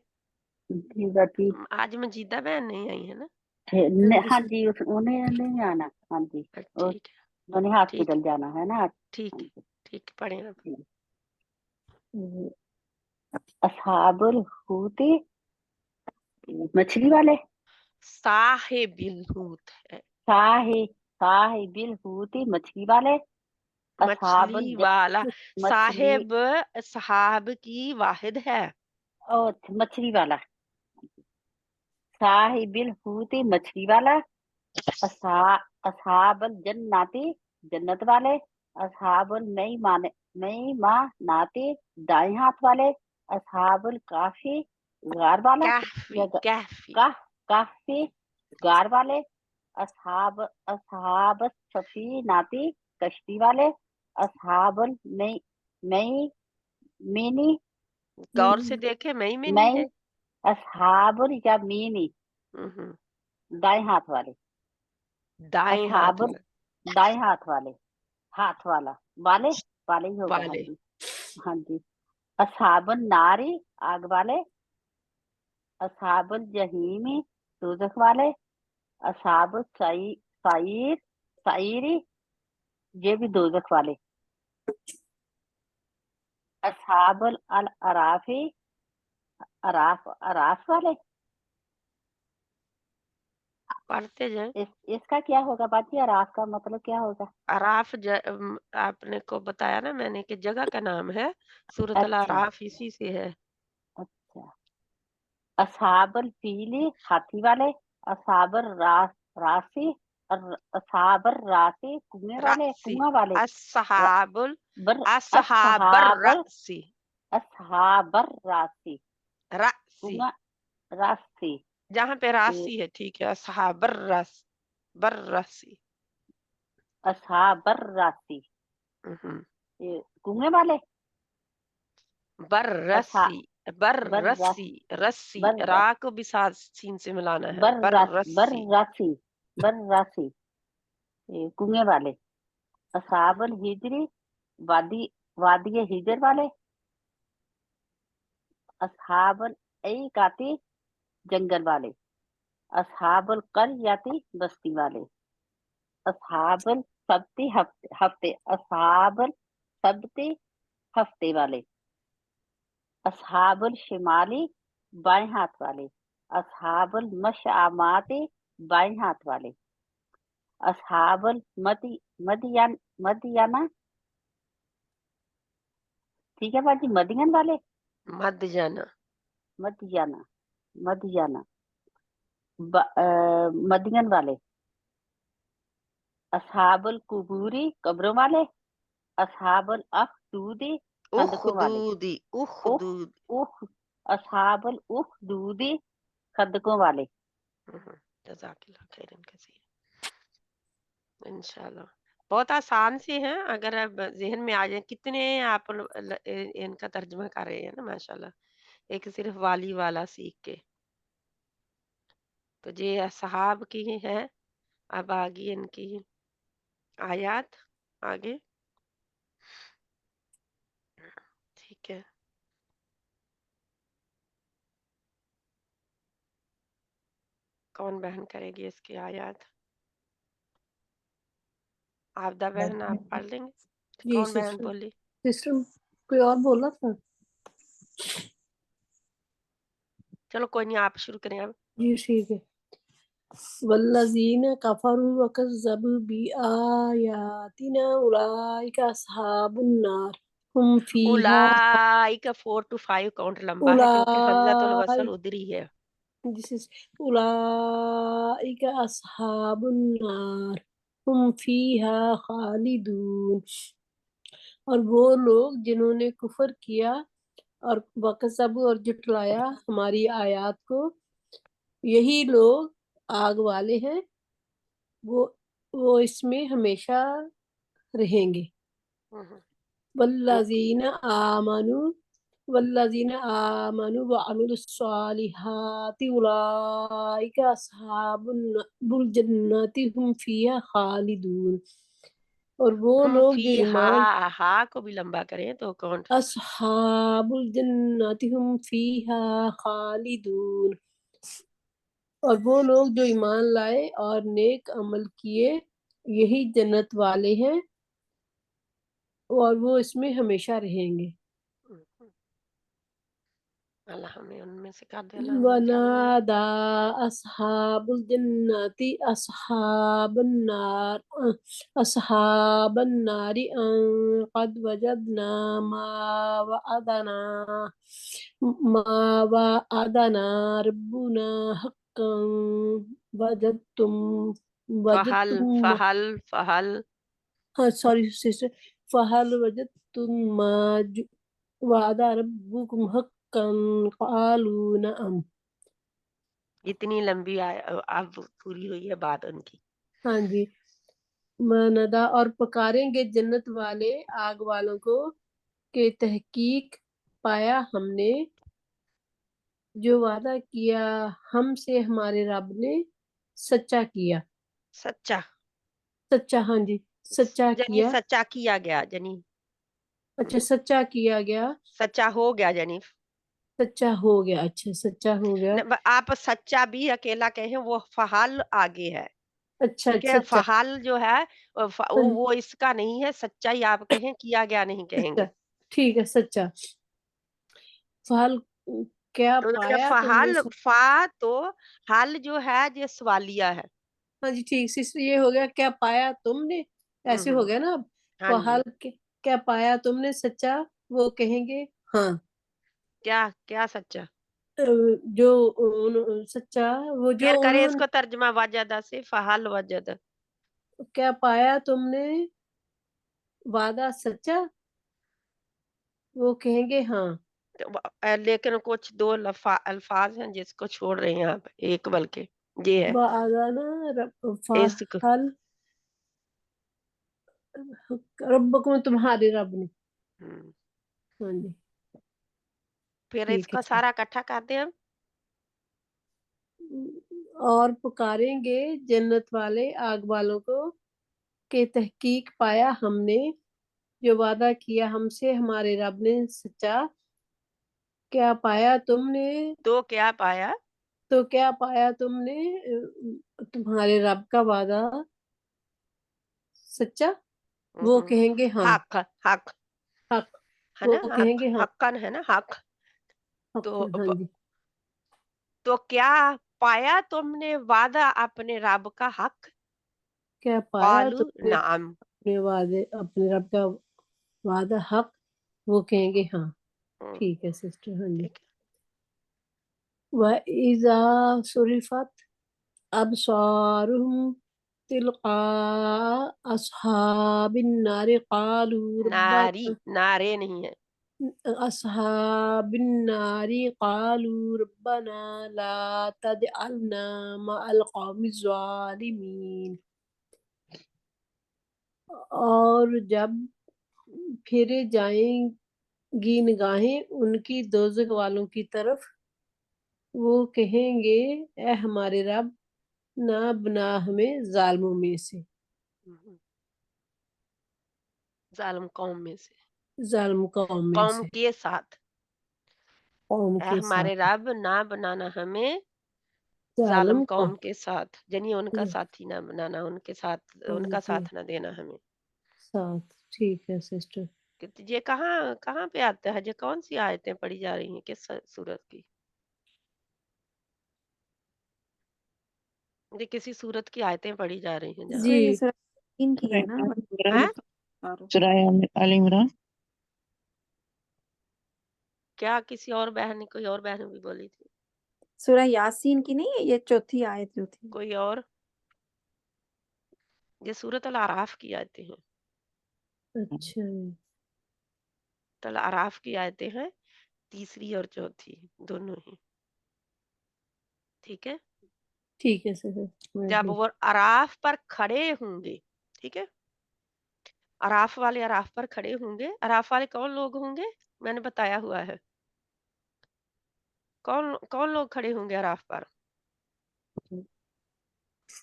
जी बाकी आज मजीदा बहन नहीं आई है ना? हाँ जी, उन्हें नहीं आना, हाँ जी, और ठीक है, उन्हें ठीक हॉस्पिटल जाना है ना आज। ठीक हाँ जी। ठीक, पढ़े आप। असहाबुल हूती, मछली वाले, साहिबिल हूत है, साहे साहिबिल हूती, मछली वाले, असहाबुल मछली वाला। मछली, साहिब साहब की वाहिद है। और मछली वाला, साहिबिल हूती, मछली वाला, असा असहाबुल जन्नती, जन्नत वाले, असहाबुल नई माने, नई माँ नाते, दाएं हाथ वाले, असहाबुल काफी, गार वाला, कैफी या कैफी, काफी, गार वाले, असहाब असहाब सफी नाती, कश्ती वाले असहाबुल मई मीनी गौर से देखे मई में नहीं मई है। असहाबुल या मीनी दाएं हाथ वाले दाएं हाथ असहाबुल में दाएं हाथ वाले हाथ वाला वाले वाले ही होगा। हाँ वाले। जी हाँ जी। असहाबुल नारी आग वाले असहाबुल जहीमी दोजख वाले असहाबुल साईरी ये भी दोजख वाले असहाबुल अल अराफी अराफ वाले पढ़ते जाए। इसका क्या होगा बाजी? अराफ का मतलब क्या होगा? अराफ आपने को बताया ना मैंने कि जगह का नाम है, सूरत अल अच्छा अराफ इसी से है। अच्छा। असहाबुल फीली हाथी वाले असहाबुल रासी असहाबुल रासी कुएं वाले रासी कुआं वाले असहाबुल बर असहाबर असहाबुल रासी असहाबर रासी रासी कुआं रासी जहाँ पे रासी है ठीक है। असहाबर रास बर रासी। असहाबर रासी ये कुएं वाले बर असा रस्सी बर बर रस रस्सी रस्सी बर रा को भी साथ सीन से मिलाना है। बर बर बर रस्सी रासी बर रासी ये कुएं वाले असहाबुल हिजरी वादी वादी हिजर वाले असहाबुल ऐकाती जंगल वाले असहाबुल करयाती बस्ती वाले असहाबुल सब्ती हफ्ते असहाबुल सब्ती हफ्ते वाले असहाबुल शिमाली बाएं हाथ वाले असहाबुल मशआमाती बाएं हाथ वाले असहाबुल मदियाना ठीक है बाजी मदियन वाले मध्य जाना मदियाना मदियाना मदियन वाले असहाबुल कुबूरी कब्रों वाले असहाबुल अखदूदी खंदकों वाले उखदूदी उख उखदूद उख असहाबुल उखदूदी खंदकों वाले जज़ाकिल्लाह खैरन कसीर। इंशाल्लाह बहुत आसान से हैं, अगर अब जहन में आ जाए। कितने आप इनका तर्जुमा कर रहे हैं ना माशाल्लाह, एक सिर्फ वाली वाला सीख के। तो ये असहाब की है। अब आगे इनकी आयात आगे ठीक है। कौन बहन करेगी इसकी आयात? आपदा बहन आप पढ़ लेंगे? जी कौन बहन सिस्टर बोली? सिस्टर कोई और बोला था? चलो कोई नहीं, आप शुरू करें अब। जी ठीक है। वल्लज़ीना कफ़रू व कज़्ज़बू बिआयातिना उलाइका अस्हाबुन नार हुम फीहा उलाइका 4 to 5 काउंट लंबा है क्योंकि हमज़ातुल वसल उधर ही है। दिस इज उलाइका अस्हाबुन नार हुम फीहा खालिदून। और वो लोग जिन्होंने कुफर किया और वकज़्ज़बू और जुटलाया हमारी आयात को, यही लोग आग वाले हैं, वो इसमें हमेशा रहेंगे। वल्लज़ीना आमनु व अमिलुस्सालिहाति उलाइका अस्हाबुल जन्नति हुम फीहा खालिदून। और वो हम लोग जो फी ईमान हा को भी लंबा करें तो काउंट अस्हाबुल जन्नति हुम फीहा खालिदून। और वो लोग जो ईमान लाए और नेक अमल किए, यही जन्नत वाले हैं और वो इसमें हमेशा रहेंगे। अल्लाह हमें उनमें से कर दे। अल्लाह हमें वनादा अस्हाबुल जन्नति अस्हाबन नारी अन कद वजदना मा वअदना रब्बुना हक्कन वजदतुम फहल वजदतुम फहल फहल हाँ सॉरी सिस्टर फहल वजदतुम मा वअदा रब्बुकुम हक्कन क़ालू नअम। इतनी लंबी अब पूरी हुई है बात उनकी। हाँ जी। मनदा और पुकारेंगे जन्नत वाले आग वालों को कि तहकीक पाया हमने जो वादा किया हमसे हमारे रब ने सच्चा किया। सच्चा सच्चा, हाँ जी, सच्चा यानी किया। सच्चा किया गया, यानी अच्छा, सच्चा किया गया, सच्चा हो गया, यानी सच्चा हो गया। अच्छा, सच्चा हो गया। आप सच्चा भी अकेला कहें, वो फहाल आगे है, अच्छा, ठीक है। सच्चा। फहाल जो है वो इसका नहीं है, सच्चाई आप कहें, किया गया नहीं सच्चा, कहेंगे। ठीक है, सच्चा। फल क्या तो जब पाया तुमने फहाल फा तो हाल जो है ये सवालिया है। हाँ जी, ठीक सिस्टर, ये हो गया क्या पाया तुमने, ऐसे हो गया ना अब। हाँ जी, क्या पाया तुमने सच्चा, वो कहेंगे हाँ। क्या क्या सच्चा। जो सच्चा, वो जो फिर करे उन्होंने इसको तर्जमा वजदा से, फहाल वजद। क्या पाया तुमने वादा सच्चा, वो कहेंगे हाँ। तो लेकिन कुछ दो अल्फाज हैं जिसको छोड़ रहे हैं आप, एक बल्कि ये है वादाना इसको। फल रब्बकुम, तुम्हारे रब ने। हम्म, हाँ जी, फिर ठीक इसका है। सारा इकट्ठा कर दें हम। और पुकारेंगे जन्नत वाले आग वालों को कि तहकीक पाया हमने जो वादा किया हमसे हमारे रब ने सच्चा। क्या पाया तुमने, तो क्या पाया, तो क्या पाया तुमने तुम्हारे रब का वादा सच्चा, वो कहेंगे हाँ। हक हक हक, है वो ना, हक कहेंगे हाँ। हक्कन है ना, हक। हक, तो हाँ जी। तो क्या पाया तुमने वादा अपने रब का हक। क्या पाया कालू तुमने नाम। अपने वादे, अपने रब का वादा हक, वो कहेंगे हाँ। हम्म, ठीक है सिस्टर, हाँ जी। ठीक वह इजा सुरिफत अबसारुहुम तिलका अस्हाबिन नारे कालू है। नारी, रब्बना, नारे नहीं है। अस्हाबिन नारी कालू रब्बना ला तजअलना मअल कौमिज़ ज़ालिमीन। और जब फिरे जाएंगी निगाहें उनकी दोज़ख वालों की तरफ, वो कहेंगे ए हमारे रब, ना बना हमें जालिमों में से, जालिम कौम में से, जालिम कौम में कौम से, के साथ। कौम ऐ के हमारे साथ, रब, ना बनाना हमें जालिम जालिम कौम। कौम के साथ, यानी उनका साथी ना बनाना, उनके साथ उनका उनके साथ ना देना हमें। साथ, ठीक है सिस्टर। ये कहाँ कहाँ पे आता है, ये कौन सी आयतें पढ़ी जा रही हैं, किस सूरत की। ये किसी सूरत की आयतें पढ़ी जा रही हैं जहाँ। तो ये जी, सूरह 3 की है ना, हैं? सूरह आल इमरान। क्या किसी और बहन ने, कोई और बहन भी बोली थी, सूरह यासीन की नहीं है, ये चौथी आयत जो थी। कोई और। ये सूरत अल आराफ की आयतें हैं, अच्छा, अल आराफ की आयतें हैं, तीसरी और चौथी दोनों ही, ठीक है। ठीक है सिस्टर। जब वो अराफ पर खड़े होंगे, ठीक है, अराफ वाले अराफ पर खड़े होंगे। अराफ वाले कौन लोग होंगे, मैंने बताया हुआ है। कौन कौन लोग खड़े होंगे अराफ पर,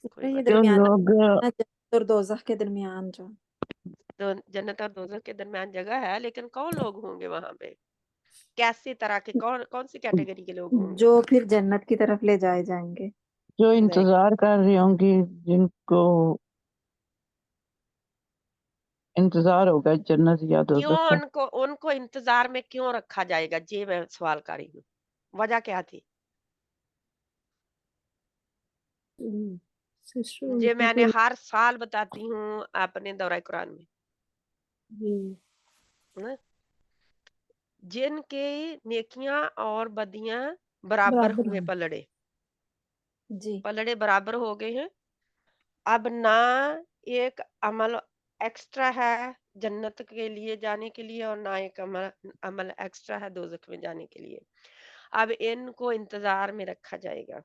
कोई ये बता। जो दरमियान लोग जन्नत और दोजख के दरमियान जो, तो जन्नत और दोजख के दरमियान जगह है, लेकिन कौन लोग होंगे वहां पे, कैसे तरह के, कौन कौन सी कैटेगरी के लोग होंगे। जो फिर जन्नत की तरफ ले जाए जाएंगे। जो नहीं, इंतजार कर रही होंगी, जिनको इंतजार होगा जन्नत या क्यों दोजख का। उनको उनको इंतजार में क्यों रखा जाएगा, ये मैं सवाल कर रही हूँ, वजह क्या थी। सिस्टर ये उनको मैंने फिर हर साल बताती हूँ अपने दौरा कुरान में, जी, है ना? जिनके नेकियां और बदियां बराबर बराबर हुए, है। पलड़े जी, पलड़े बराबर हो गए हैं। अब ना एक अमल एक्स्ट्रा है जन्नत के लिए जाने के लिए, और ना एक अमल अमल एक्स्ट्रा है दोजख में जाने के लिए। अब इनको इंतजार में रखा जाएगा।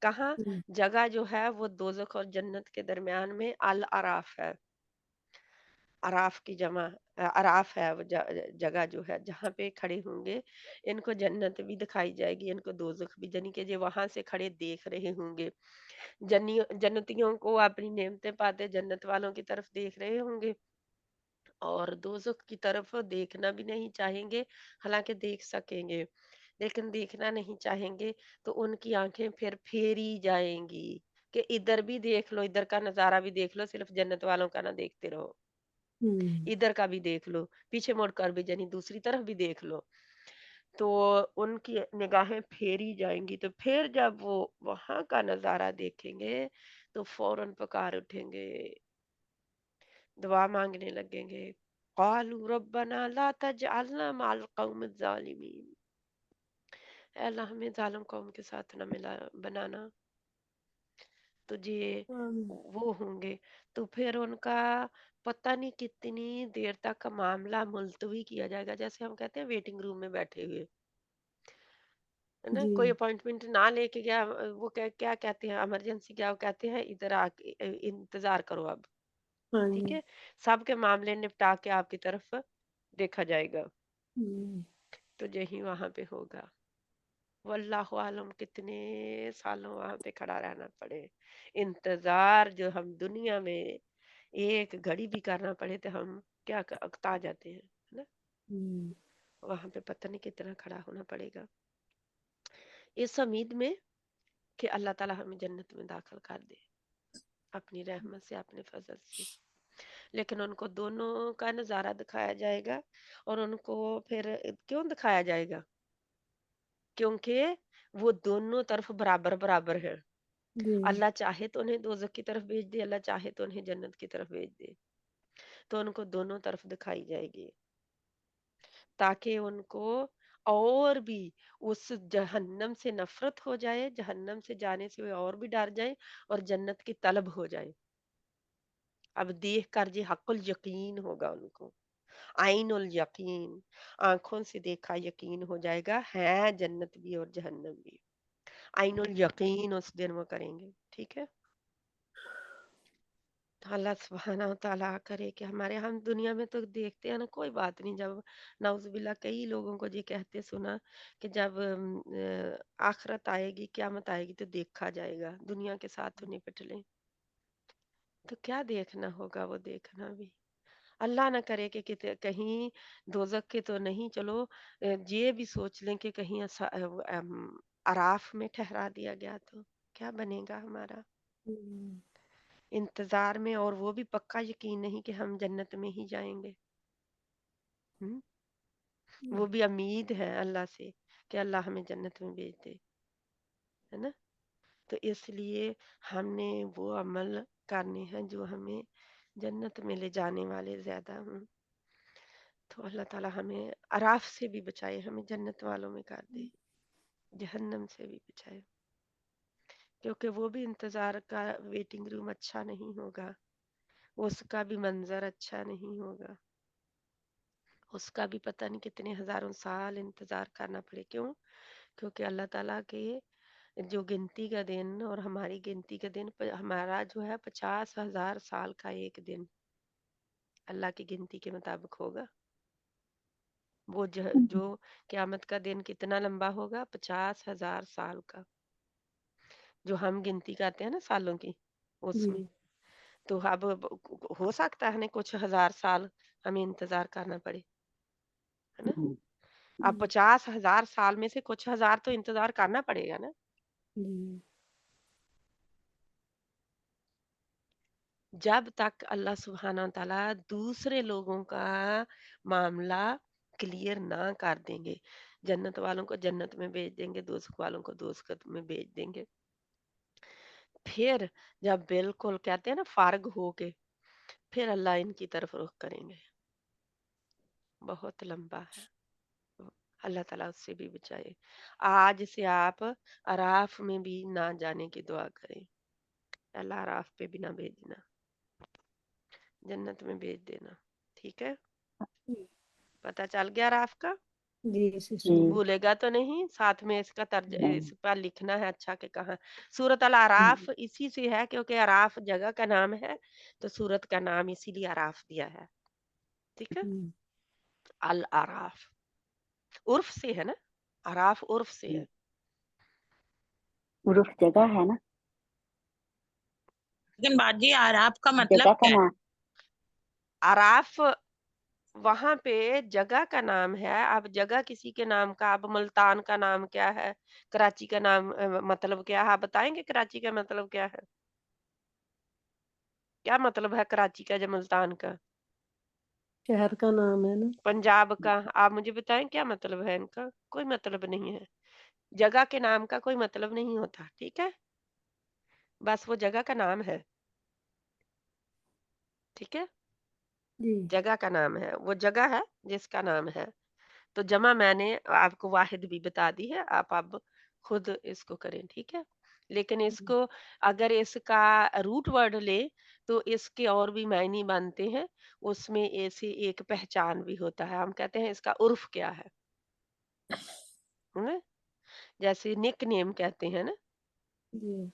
कहाँ? जगह जो है वो दोजख और जन्नत के दरमियान में अल अराफ है। अराफ की जमा अराफ है वो जगह जो है जहाँ पे खड़े होंगे। इनको जन्नत भी दिखाई जाएगी, इनको दोजख भी, यानी कि जो वहां से खड़े देख रहे होंगे। जन्नतियों को अपनी नेमतें पाते जन्नत वालों की तरफ देख रहे होंगे, और दोजख की तरफ देखना भी नहीं चाहेंगे, हालांकि देख सकेंगे लेकिन देखना नहीं चाहेंगे। तो उनकी आंखें फिर फेरी जाएंगी कि इधर भी देख लो, इधर का नजारा भी देख लो, सिर्फ जन्नत वालों का ना देखते रहो, इधर का भी देख लो, पीछे मुड़कर भी यानी दूसरी तरफ भी देख लो। तो उनकी निगाहें फेरी जाएंगी। तो फिर जब वो वहां का नजारा देखेंगे तो फौरन पुकार उठेंगे, दुआ मांगने लगेंगे। क़ालू रब्बना ला तजअलना मअल क़ौमिज़ ज़ालिमीन, ऐ अल्लाह हमें जालिम कौम के साथ न मिला बनाना। तो ये वो होंगे। तो फिर उनका पता नहीं कितनी देर तक मामला मुलतवी किया जाएगा, जैसे हम कहते हैं वेटिंग रूम में बैठे हुए, है ना? कोई जी। अपॉइंटमेंट ना लेके गया, वो क्या कहते हैं, इमरजेंसी क्या वो कहते हैं, इधर आके इंतजार करो अब, हाँ ठीक जी। है? सबके मामले निपटा के आपकी तरफ देखा जाएगा। हम्म, तो यही वहां पे होगा। वल्लाहु आलम कितने सालों वहां पे खड़ा रहना पड़े। इंतजार जो हम दुनिया में एक घड़ी भी करना पड़े तो हम क्या अकता जाते हैं, है ना? हम्म, वहां पे पता नहीं कितना खड़ा होना पड़ेगा, इस उम्मीद में कि अल्लाह ताला हमें जन्नत में दाखिल कर दे अपनी रहमत से, अपने फजल से। लेकिन उनको दोनों का नजारा दिखाया जाएगा। और उनको फिर क्यों दिखाया जाएगा? क्योंकि वो दोनों तरफ बराबर बराबर है। जी। अल्लाह चाहे तो उन्हें दोजख की तरफ भेज दे, अल्लाह चाहे तो उन्हें जन्नत की तरफ भेज दे। तो उनको दोनों तरफ दिखाई जाएगी, ताकि उनको और भी उस जहन्नम से नफरत हो जाए, जहन्नम से जाने से वे और भी डर जाए और जन्नत की तलब हो जाए। अब देख कर जी हकुल यकीन होगा उनको, आइनुल यकीन, आंखों से देखा यकीन हो जाएगा है जन्नत भी और जहन्नम भी। आइनुल यकीन उस दिन वो करेंगे, ठीक है? तो अल्लाह सुब्हाना व तआला करे कि हमारे, हम दुनिया में तो देखते हैं ना, कोई बात नहीं, जब नाउजुबिल्ला कई लोगों को ये कहते सुना कि जब आखिरत आएगी, क़यामत आएगी तो देखा जाएगा, दुनिया के साथ तो निपट लें। तो क्या देखना होगा, वो देखना भी अल्लाह ना करे कि कहीं दोजक के तो नहीं, चलो ये भी सोच लें कि कहीं अराफ में ठहरा दिया गया तो क्या बनेगा हमारा हम्म, इंतजार में। और वो भी पक्का यकीन नहीं कि हम जन्नत में ही जाएंगे। हम्म? वो भी उम्मीद है अल्लाह से कि अल्लाह हमें जन्नत में भेज दे, है ना? तो इसलिए हमने वो अमल करने हैं जो हमें जन्नत में ले जाने वाले ज्यादा हों। तो अल्लाह ताला हमें अराफ से भी बचाए, हमें जन्नत वालों में कर दे, जहन्नम से भी बचाए। क्योंकि वो भी इंतजार का वेटिंग रूम अच्छा नहीं होगा, उसका भी मंजर अच्छा नहीं होगा, उसका भी पता नहीं कितने हजारों साल इंतजार करना पड़े। क्यों? क्योंकि अल्लाह ताला के जो गिनती का दिन और हमारी गिनती का दिन, हमारा जो है 50,000 साल का एक दिन अल्लाह की गिनती के मुताबिक होगा। वो जो क़यामत का दिन कितना लंबा होगा? 50,000 साल का, जो हम गिनती करते हैं ना सालों की, उसमें। जी। तो अब हो सकता है ना कुछ हजार साल हमें इंतजार करना पड़े, है ना? अब 50,000 साल में से कुछ हजार तो इंतजार करना पड़ेगा ना। जी। जब तक अल्लाह सुब्हाना व तआला दूसरे लोगों का मामला क्लियर ना कर देंगे, जन्नत वालों को जन्नत में भेज देंगे, दोज़ख वालों को दोज़ख में भेज देंगे। फिर जब बिल्कुल कहते हैं ना फारग हो के, फिर अल्लाह इनकी तरफ रुख करेंगे। बहुत लंबा है, अल्लाह ताला उससे भी बचाए। आज से आप अराफ में भी ना जाने की दुआ करें, अल्लाह अराफ पे भी ना भेजना, जन्नत में भेज देना, ठीक है? पता चल गया अराफ का? जी सिस्टर। जी भूलेगा तो नहीं, साथ में इसका तर्ज नहीं इस पर लिखना है अच्छा कि कहाँ। सूरत अल आराफ इसी से है, क्योंकि आराफ जगह का नाम है, तो सूरत का नाम इसीलिए आराफ दिया है। ठीक है, अल आराफ उर्फ से है ना, आराफ उर्फ से है। उर्फ जगह है ना, लेकिन बाजी आराफ का मतलब जगह का क्या है? नाम। आराफ वहां पे जगह का नाम है। अब जगह किसी के नाम का, अब मुल्तान का नाम क्या है, कराची का नाम मतलब क्या है, आप बताएंगे कराची का मतलब क्या है? क्या मतलब है कराची का या मुल्तान का? शहर का नाम है ना। पंजाब का, आप मुझे बताएं क्या मतलब है इनका? कोई मतलब नहीं है। जगह के नाम का कोई मतलब नहीं होता, ठीक है, बस वो जगह का नाम है। ठीक है, जी जगह का नाम है, वो जगह है जिसका नाम है। तो जमा मैंने आपको वाहिद भी बता दी है, आप अब खुद इसको करें, ठीक है। लेकिन इसको अगर इसका रूट वर्ड ले तो इसके और भी मायने बनते हैं, उसमें ऐसे एक पहचान भी होता है। हम कहते हैं इसका उर्फ क्या है ना? जैसे निक नेम कहते हैं ना, जी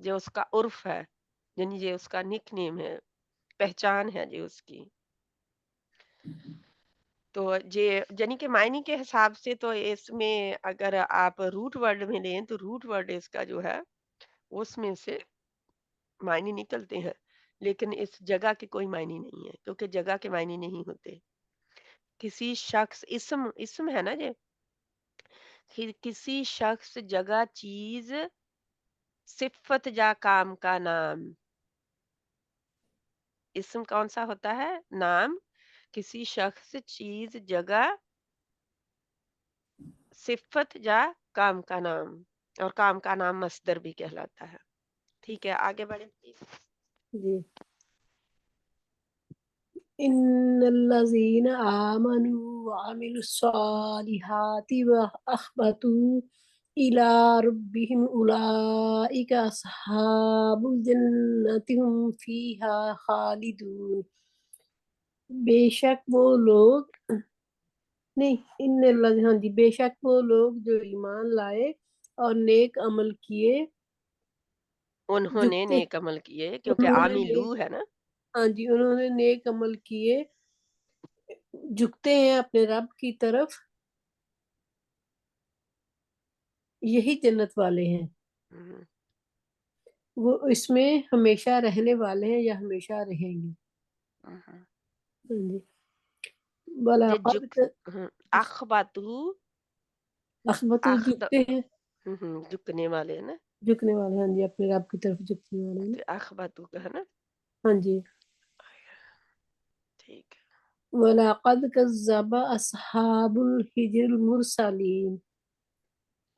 जो उसका उर्फ है, यानी ये उसका निक नेम है, पहचान है जो उसकी। तो ये यानी कि मायने के हिसाब से तो इसमें अगर आप रूट वर्ड में लें तो रूट वर्ड इसका जो है उसमें से मायने निकलते हैं, लेकिन इस जगह के कोई मायने नहीं है, क्योंकि जगह के मायने नहीं होते। किसी शख्स, इसम इसम है ना ये, किसी शख्स, जगह, चीज, सिफत या काम का नाम। इसम कौन सा होता है? नाम, किसी शख्स, चीज, जगह, सिफत या काम का नाम। और काम का नाम मस्दर भी कहलाता है। ठीक है, आगे बढ़े प्लीज। जी इन्नल्लज़ीना आमनु व अमिलुस्सालिहाति व अख़बतू इला रब्बिहिम उलाइका अस्हाबुल जन्नति हुम फीहा खालिदून। बेशक वो लोग, नहीं, इन्नल्लज़ीना, हाँ जी, बेशक वो लोग जो ईमान लाए और नेक अमल किए, उन्होंने झुकते, नेक अमल किए, क्योंकि उन्होंने आमिलू नेक, है ना। हाँ जी, उन्होंने नेक अमल किए, झुकते हैं अपने रब की तरफ, यही जन्नत वाले हैं। हम्म, वो इसमें हमेशा रहने वाले हैं या हमेशा रहेंगे। हम्म। हाँ जी। ये वलाक़द जुक अखबातू, अख़बतू, अखद झुकते हैं, झुकने वाले है ना। झुकने वाले, हाँ जी, अपने रब की तरफ झुकने वाले हैं। तो अखबातू का है ना। हाँ जी। ठीक है। वलाक़द कज़्ज़ब अस्हाबुल हिज्रिल मुरसलीन,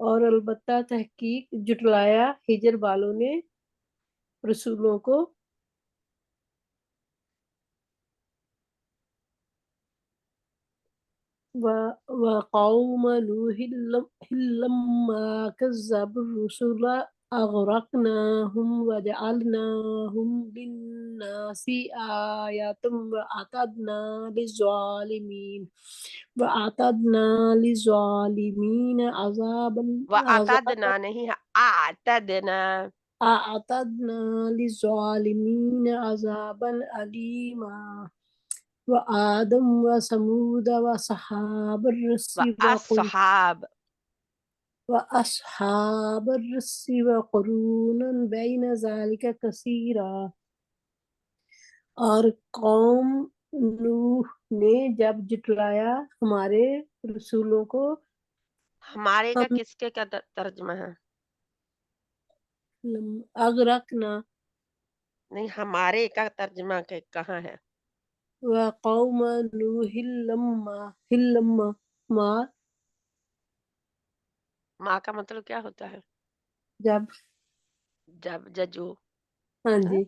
और अलबत्ता तहकीक जुटलाया हिजर वालों ने रसूलों को। وقوم نوح لما كذبوا الرسل أغرقناهم وجعلناهم للناس آية وأعتدنا للظالمين वअतदना नहीं है, आतदना। عذابا أليما وآدم وثمود वअस्हाब, وأصحاب الرس وقرونا بين ذلك كثيرا। और कौम नूह ने जब जुटलाया हमारे रसूलों को, हमारे का हम किसके का तर्जमा है? अगरकना, नहीं, हमारे का तर्जमा के कहाँ है? व कौम नूह लम्मा मा, माँ का मतलब क्या होता है? जब, जब, जजो हाँ है। जी,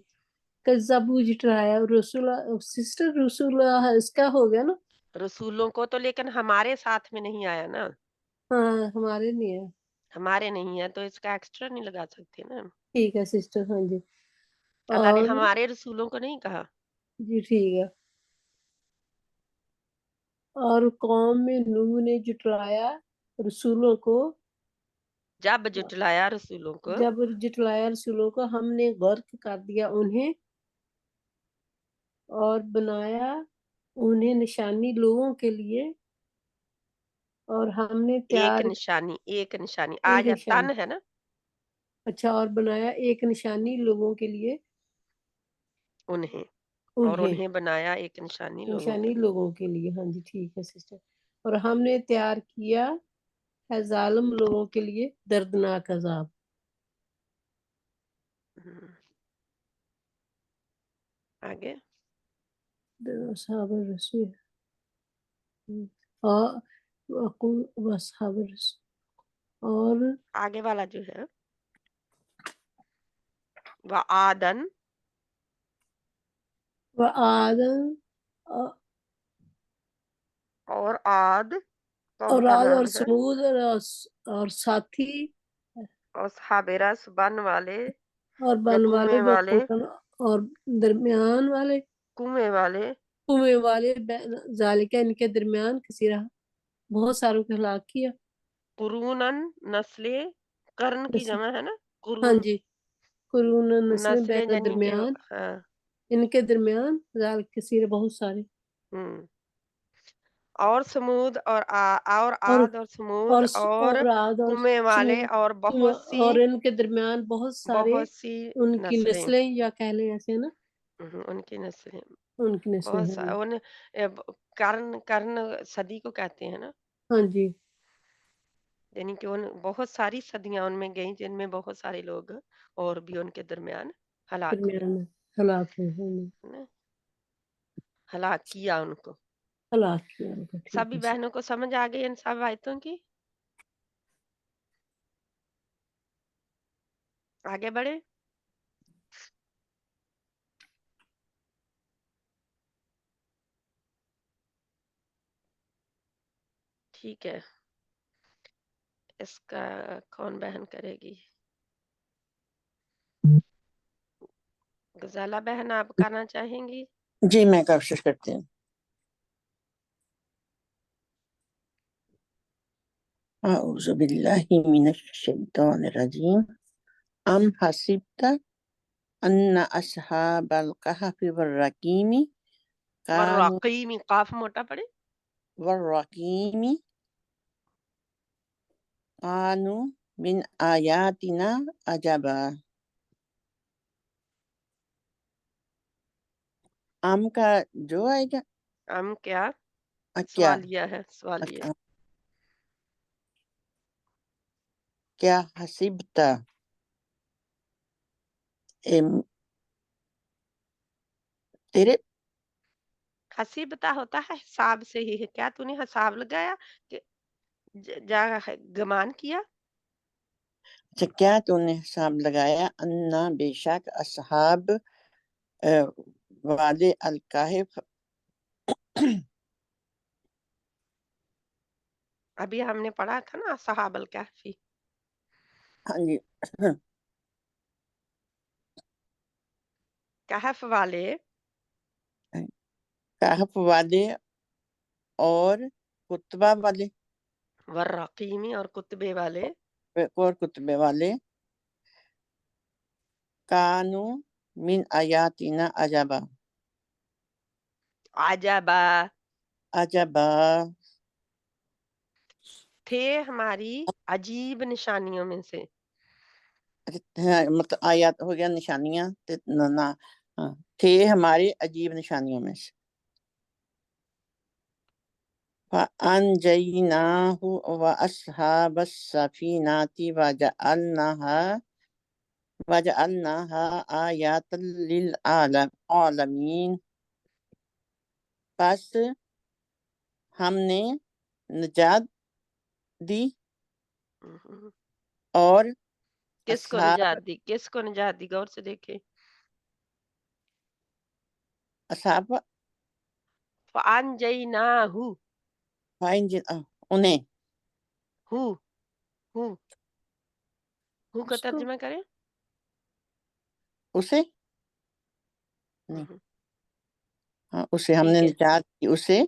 कज़्ज़बू जुटलाया रसूला, सिस्टर रसूला इसका हो गया ना। रसूलों को तो, लेकिन हमारे साथ में नहीं आया ना। हाँ, हमारे नहीं है। हमारे नहीं है तो इसका एक्स्ट्रा नहीं लगा सकते ना। ठीक है सिस्टर, हाँ जी। अल्लाह ने और हमारे रसूलों को नहीं कहा। जी ठीक है। اور قوم میں نوح نے جٹلایا رسولوں کو، جب جٹلایا رسولوں کو، جب جٹلایا رسولوں کو ہم نے غرق کر دیا انہیں اور بنایا انہیں نشانی لوگوں کے لیے، اور ہم نے ایک تیار نشانی، ایک نشانی ایک آج نشانی، تن ہے نا، اچھا، اور بنایا ایک نشانی لوگوں کے لیے انہیں، اور انہیں، انہیں بنایا ایک نشانی لوگوں کے نشانی لیے۔ لوگوں کے لیے، ہاں جی ٹھیک ہے سسٹر، اور ہم نے تیار کیا ہے ظالم لوگوں کے لیے دردناک عذاب۔ ہم، آگے اصحاب الرسول اور اصحاب الرسول، اور آگے والا جو ہے وعادن، وعادن، اور عاد قوم اور کا عاد اور نام ہے، سمود اور ساتھی اصحاب رس بن والے اور یا بن والے کنویں والے، اور درمیان والے کنویں والے، کنویں والے، ذالکہ ان کے درمیان کثیرہ بہت ساروں کو ہلاک کیا۔ قرونن نسلیں، قرن کی بس جمع ہے نا، ہاں قرون جی، قرون نسلیں نسلیں، بین یعنی کہ درمیان، ہاں، ان کے درمیان ذالک کثیر بہت سارے، ہم، اور سمود اور اور اور عاد اور سمود اور عاد اور کنویں والے سمود، اور بہت سی، اور ان کے درمیان بہت سارے بہت سی ان کی نسلیں، نسلیں، یا کہہ لیں ایسے ہے نا، ان کی نسلیں، ان کی نسلیں بہت ہیں، ان کرن صدی کو کہتے ہیں نا، ہاں جی، یعنی کہ ان بہت ساری صدیاں ان میں گئیں جن میں بہت سارے لوگ اور بھی ان کے درمیان ہلاک ہوئے، درمیان میں ہلاک ہوئے ہیں، نا؟ ہلاک کیا ان کو۔ ہلاک کیا ان کو، ٹھیک سبھی ہے بہنوں کو سمجھ آ گئی ان سب آیتوں کی؟ آگے بڑھے۔ ٹھیک ہے، اس کا کون بہن کرے گی؟ غزالہ بہن آپ کرنا چاہیں گی؟ جی میں کوشش کرتی ہوں۔ اعوذ باللہ من الشیطان الرجیم۔ ام حسبت ان اصحاب الکہف والرقیم کانوا والرقیم، قاف موٹا پڑے، والرقیم کانوا من آیاتنا عجبا۔ ام کا جو آئے گا، ہم کیا کیا سوالیہ ہے، سوالیہ، کیا حسبتا، تیرے حسیبتا ہوتا ہے حساب سے ہی ہے، کیا تو نے حساب لگایا کہ جا گمان کیا؟ اچھا کیا تو نے حساب لگایا، انا بے شک اصحاب واد الکہف، ابھی ہم نے پڑھا تھا نا اصحاب الکہفی، ہاں جی، کہف والے، کہف والے اور کتبہ والے والرقیمی اور کتبے والے، اور کتبے والے، کانو من آیاتنا عجبا، عجبا، عجبا، تھے ہماری عجیب نشانیوں میں سے، مطلب آیات ہو گیا نشانیاں، ہاں، تھے ہمارے عجیب نشانیوں میں سے، فَأَنْجَيْنَاهُ وَأَصْحَابَ السَّفِينَةِ وَجَعَلْنَاهَا آيَاتًا لِلْعَالَمِينَ۔ پس ہم نے نجات دی اور کس کو اصحاب نجات دی، کس کو نجات دی، غور سے دیکھیں، اصحاب فَأَنْجَيْنَاهُ، انہیں ہو ہو ہو کا اس کو ترجمہ کریں، اسے نہیں، ہاں اسے ہم نے ٹھیک ہے، نجات دی، اسے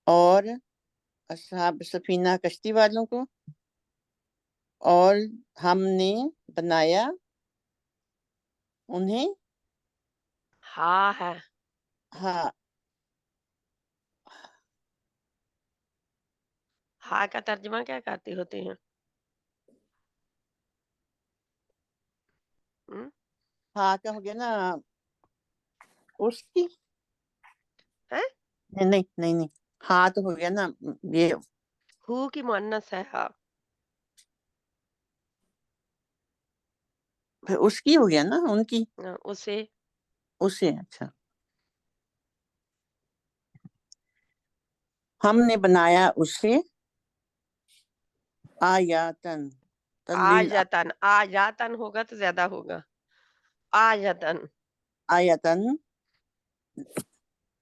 اور اصحاب سفینہ کشتی والوں کو، اور ہم نے بنایا انہیں ہاں ہے، ہاں ہاں کا ترجمہ کیا کرتے ہوتے ہیں؟ ہم؟ ہاں کا ہو گیا نا اس کی، ہیں؟ نہیں نہیں نہیں نہیں، ہاں تو ہو گیا نا یہ ہو کی مؤنث ہے ہاں، پھر اس کی ہو گیا نا ان کی، اسے اسے اچھا ہم نے بنایا اسے آیاتن آجتن، آجاتن ہوگا تو زیادہ ہوگا، آجتن آیاتن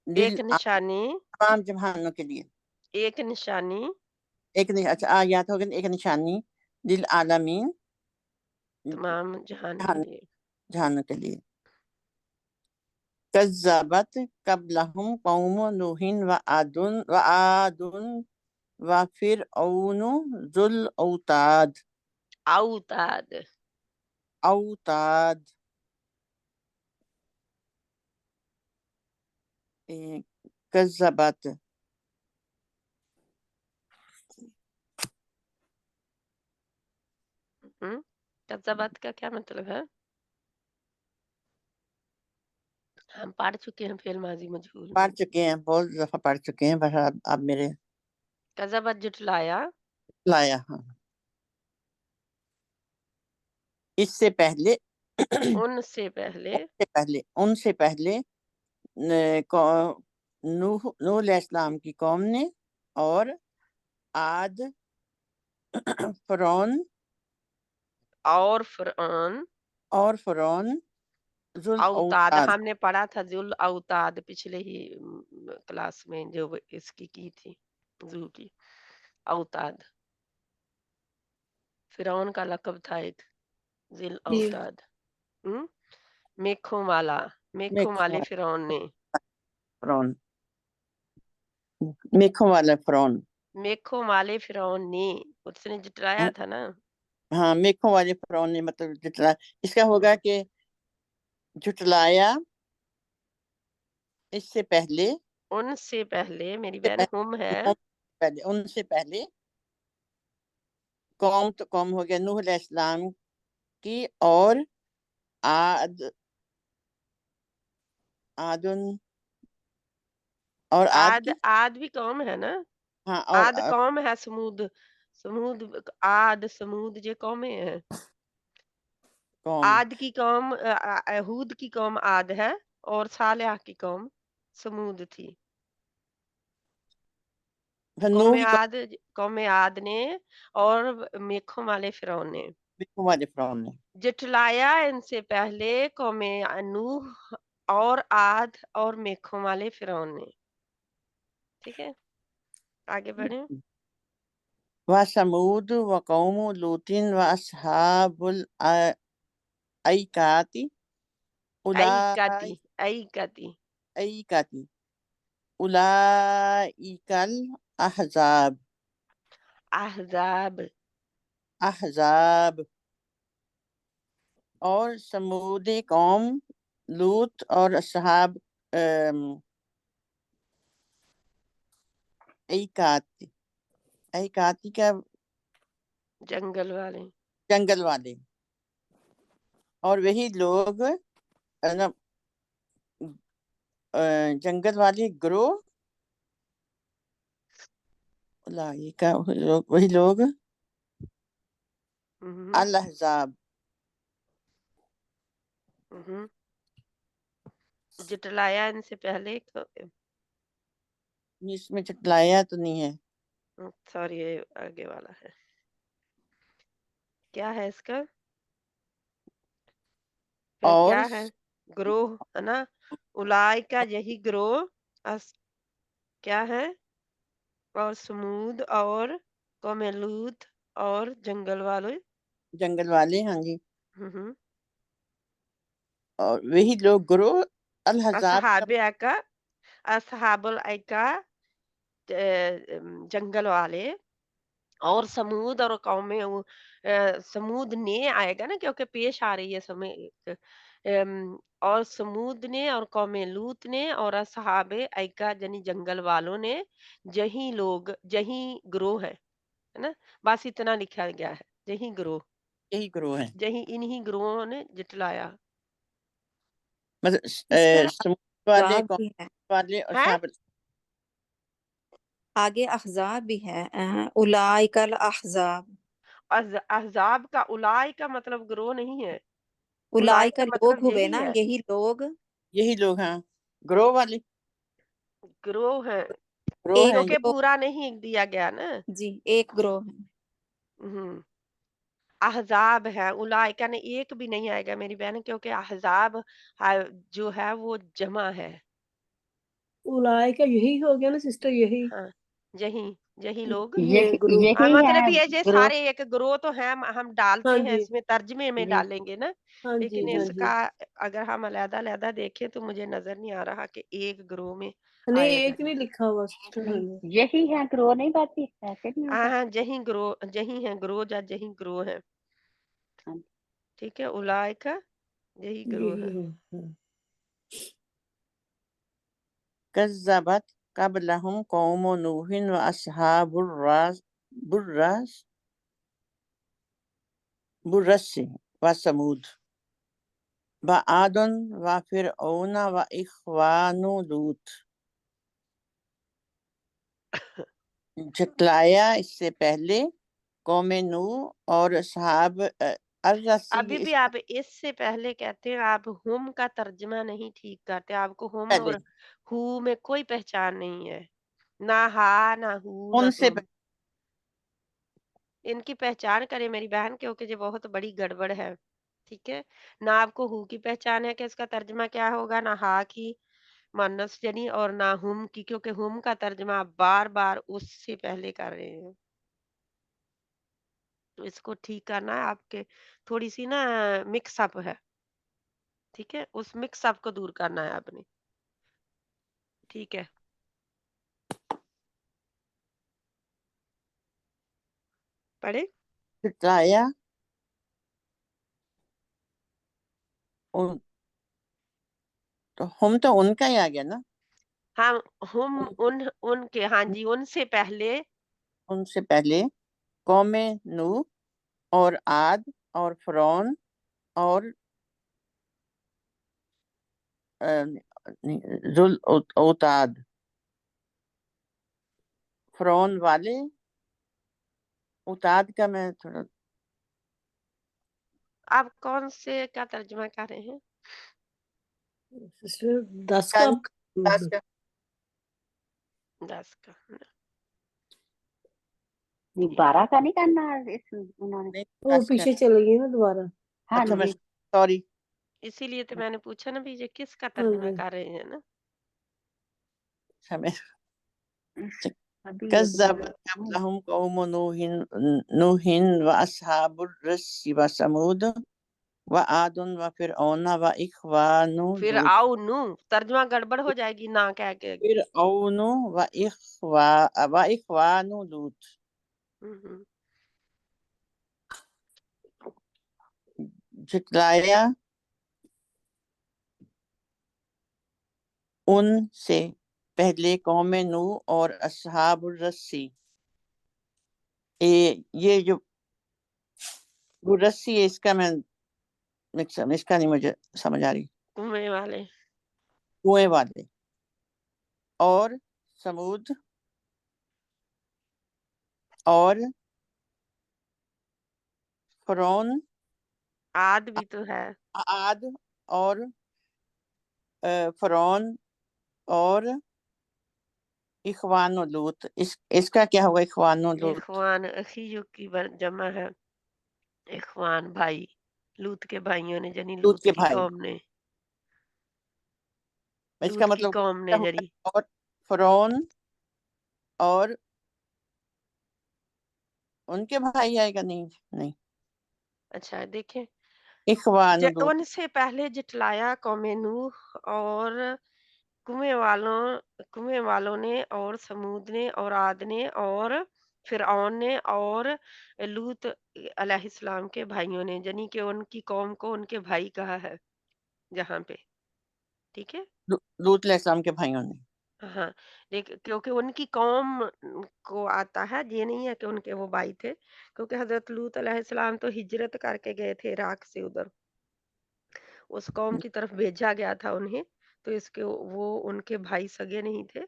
ایک نشانی، تمام جہانوں کے لیے، ایک نشانی ایک اچھا آیات ہو گیا ایک نشانی للعالمین تمام جہان کے لیے۔ جہانوں کے لیے، کذبت قبلہم قوم نوح وعاد وفرعون ذو الاوتاد، اوتاد اوتاد کذبت کذبت کا کیا مطلب ہے؟ ہم پڑھ چکے ہیں فعل ماضی مجہول میں۔ پڑھ چکے ہیں، بہت دفعہ پڑھ چکے ہیں، بس اب میرے کذبت جھٹلایا، لایا ہاں اس سے پہلے ان سے پہلے ان سے پہلے نوح علیہ السلام کی قوم نے، اور عاد فرعون اور فرعون ذو اوتاد، الاوتاد، ہم نے پڑھا تھا ذل اوتاد پچھلے ہی کلاس میں جو اس کی تھی ذو کی، اوتاد فرعون کا لقب تھا ایک، ذل جی اوتاد۔ میکھوں والا، میکھوں والے فرعون نے، فرعون میکھوں والا فرعون، میکھوں والے فرعون نے، اس نے جٹلایا تھا نا۔ ہاں میکھوں والے فرعون نے مطلب جٹلا، اس کا ہوگا کہ جٹلایا اس سے پہلے، ان سے پہلے، میری بہن ہم ہے، ان سے پہلے قوم، تو قوم ہو گیا نوح علیہ السلام کی، اور عادن اور عاد عاد، کی، عاد بھی قوم ہے نا، ہاں اور عاد قوم ہے، سمود عاد سمود یہ قومیں ہیں۔ قوم عاد کی قوم ہود کی قوم عاد ہے، اور صالح کی قوم سمود تھی۔ پھر قوم نوح کی عاد، قوم عاد نے اور میکھوں والے فرعون نے میکھوں والے فرعون نے، جٹلایا ان سے پہلے قوم نوح اور عاد اور میکھوں والے فرعون نے۔ ٹھیک ہے، آگے بڑھیں۔ وثمود وقوم لوط واصحاب الایکات ایکتی، ایکتی اولئک الاحزاب، احزاب، احزاب، اور سمود قوم لوط اور اصحاب ایکاتی کا جنگل والے، جنگل والے، اور وہی لوگ نا، جنگل والے گروہ، وہی لوگ الاحزاب، جٹلایا ان سے پہلے، اس میں چٹلایا تو نہیں ہے، سوری یہ آگے والا ہے، کیا ہے اس کا پھر اور کیا ہے؟ گروہ ہے نا، اولائکا کا یہی گروہ کیا ہے، اور سمود اور قوم لوط اور جنگل والے، جنگل والے ہاں جی، ہم، اور وہی لوگ گروہ الاحزاب کا اصحاب ایکا، اصحاب الایکا जंगल वाले और समूद और कौमें समूद ने आएगा ना, क्योंकि पेश आ रही है समय और समूद ने और कौमें लूत ने और असहाबे ऐका यानी जंगल वालों ने जही लोग जही ग्रोह है ना, बस इतना लिखा गया है, जही ग्रोह, यही ग्रोह है, जही इन्हीं ग्रोहों ने जिटलाया मतलब इसमें समूद वाले, अहज़ाब कौम भी है, वाले और है। साहब। आगे अहज़ाब भी है, उलाइकल अहज़ाब, अहजाब का उलाई का मतलब ग्रोह नहीं है, उलाई उलाइका का लोग मतलब हुए यही ना, है, यही लोग, यही लोग, हाँ, ग्रोह वाले, ग्रोह है, ग्रोह एक है। क्योंकि ग्रोह, पूरा नहीं दिया गया ना। जी एक ग्रोह है। हम्म अहज़ाब है, उलाइका ने एक भी नहीं आएगा मेरी बहन, क्योंकि अहज़ाब जो है वो जमा है। उलाय का यही हो गया ना सिस्टर, यही हाँ, यही यही लोग। है ग्रुप। यही मतलब है ये ग्रोह। सारे एक ग्रोह तो है, हम हाँ डालते हैं जी, इसमें, तर्जमे में जी डालेंगे ना, हाँ जी, लेकिन हाँ जी। इसका अगर हम अलग-अलग देखें तो मुझे नजर नहीं आ रहा कि एक ग्रोह में नहीं आएगा। एक नहीं लिखा हुआ सिस्टर, हाँ नहीं, जी। यही है ग्रोह, नहीं बाती ऐसे नहीं हाँ होता। हाँ, जही ग्रोह, जही है ग्रोह या जही ग्रोह है, हाँ, ठीक है, उलाइका यही ग्रोह यही है। है, हाँ। कज़्ज़बत क़ब्लहुम क़ौमु नूहिन व बुर्रस्सी व समूद व आदुन व फ़िरऔन व इख़वानु लूत। झुटलाया इससे पहले कौम नूह और असहाब अर्रसी, अभी भी इसका आप इससे पहले कहते हैं, आप हुम का तर्जमा नहीं ठीक करते, आपको हुम पहले, और हु में कोई पहचान नहीं है, ना हा ना हु ना उनसे तुम। इनकी पहचान करें मेरी बहन, क्योंकि ये बहुत बड़ी गड़बड़ है, ठीक है। ना आपको हु की पहचान है कि इसका तर्जमा क्या होगा, ना हा की मुअन्नस यानी, और ना हुम की, क्योंकि हुम का तर्जमा आप बार बार उससे पहले कर रहे हैं, तो इसको ठीक करना है आपके, थोड़ी सी ना मिक्स अप है, ठीक है, उस मिक्स अप को दूर करना है आपने, ठीक है। पढ़े। झुटलाया उन, तो हम तो उनका ही आ गया ना, हाँ, हुम उनके, हाँ जी, उनसे पहले उनसे पहले कौम नूह और आद और फ़िरौन और जुल औताद, फ़िरौन वाले, औताद का मैं थोड़ा आप कौन से का तर्जमा कर रहे हैं? सिस्टर 10 का कान आप दास का 10 का। नहीं, 12 का नहीं करना है इस उन्होंने। नहीं, वो दास का। पीछे चले गई ना दोबारा। हाँ अच्छा, मैं जी, सॉरी, इसीलिए तो मैंने पूछा ना भी, ये किसका हाँ तर्जमा जी, कर रहे हैं ना। मैं अभी ये कज़्ज़बत क़ब्लहुम क़ौमु नूहिन व अस्हाबुर रस्सी व समूद व आदुन व फ़िरऔन व इख़वानु फिर लूत। आओ नू, तर्जमा गड़बड़ हो जाएगी ना कह के। फ़िरऔन व इख़वानु लूत। हम्म। झुटलाया उनसे पहले कौम नूह और अस्हाबुर रस्सी, ये जो रस्सी है, इसका मैं इसका नहीं मुझे समझ आ रही, कुएं वाले। कुएं वाले और समूद और फ़िरौन, आद भी तो है। आद और फ़िरौन और इख़वान लूत। इसका क्या होगा, इख़वान लूत? इखवान अखियों की जमा है, इखवान भाई, लूत के भाइयों ने जनी, लूत लूत के की भाई, कौम ने, इसका लूत की मतलब कौम क्या ने होगा? जरी। और फ़िरौन और उनके भाई आएगा, नहीं नहीं, अच्छा देखें, इख़वान लूत। उनसे पहले जिटलाया कौम नूह और कुएं वालों ने और समूद ने और आद ने और फिरऔन ने और लूत अलैहिस्सलाम के भाइयों ने, यानी कि उनकी कौम को उनके भाई कहा है जहाँ पे, ठीक है। लूत अलैहिस्सलाम के भाइयों ने। हाँ, क्योंकि उनकी कौम को आता है, ये नहीं है कि उनके वो भाई थे, क्योंकि हजरत लूत अलैहिस्सलाम तो हिजरत करके गए थे इराक से उधर, उस कौम की तरफ भेजा गया था उन्हें, तो इसके वो उनके भाई सगे नहीं थे,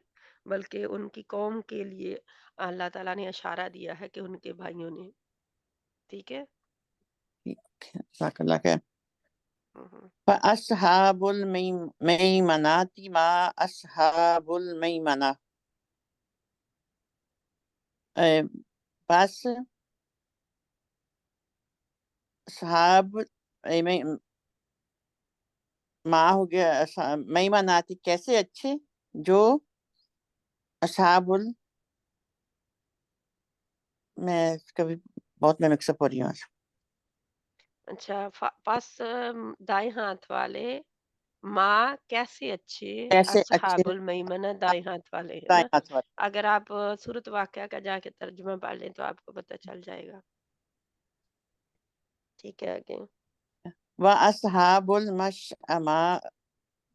बल्कि उनकी कौम के लिए अल्लाह ताला ने इशारा दिया है कि उनके भाइयों ने, ठीक है। ठीक है, जज़ाकल्लाह खैर। हम्म, फअस्हाबुल मैमनाति मा अस्हाबुल मैमना। बस असहाब माँ हो गया, मैमनाति कैसे अच्छे, जो असहाबुल, मैं कभी बहुत मैं मिक्सअप हो रही हूँ आज। अच्छा, पास दाएं हाथ वाले, माँ कैसे अच्छे, कैसे अच्छे अस्हाबुल मैमना दाएं हाथ वाले, है दाएं ना। हाथ वाले। अगर आप सूरत वाक़या का जाके तर्जुमा पढ़ लें तो आपको पता चल जाएगा, ठीक है। आगे व अस्हाबुल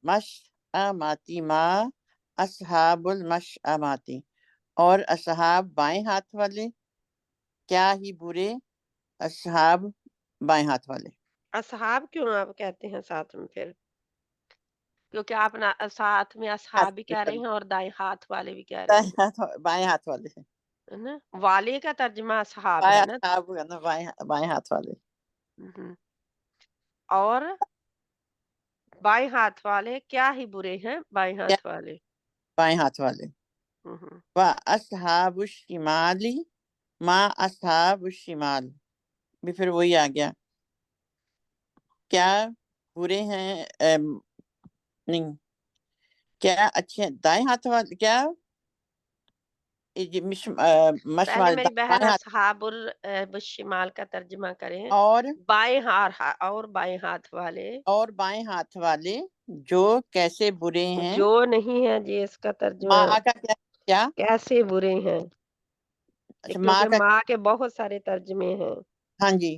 मशअमाति मा अस्हाबुल मशअमाति, और असहाब बाएं हाथ वाले क्या ही बुरे असहाब बाएं हाथ वाले। असहाब क्यों आप कहते हैं साथ में फिर, क्योंकि आप ना साथ में हाथ असहाब भी वाले, कह रहे sorry, हैं और दाएं हाथ वाले भी कह रहे दाएं हैं, हाथ बाएं हाथ वाले हैं। है ना। वाले का तर्जुमा असहाब बाएं है ना। असहाब है ना, बाएं हाथ वाले। हम्म, और बाएं हाथ वाले क्या ही बुरे हैं बाएं क्या हाथ वाले। बाएं हाथ वाले। हम्म, व अस्हाबुश शिमाली मा अस्हाबुश शिमाल, भी फिर वही आ गया, क्या बुरे हैं, नहीं, क्या अच्छे हैं दाएं हाथ वाले, क्या पहले मशमाल मेरी बहन बाएं हाथ, असहाबुल बुश्शिमाल का तर्जुमा करें। और और बाएं हाथ वाले, बाएं हाथ वाले जो कैसे बुरे हैं। जो नहीं है जी, इसका तर्जुमा माँ का क्या क्या कैसे बुरे हैं, अच्छा, माँ क्योंकि का माँ के बहुत सारे तर्जुमे हैं। हाँ जी,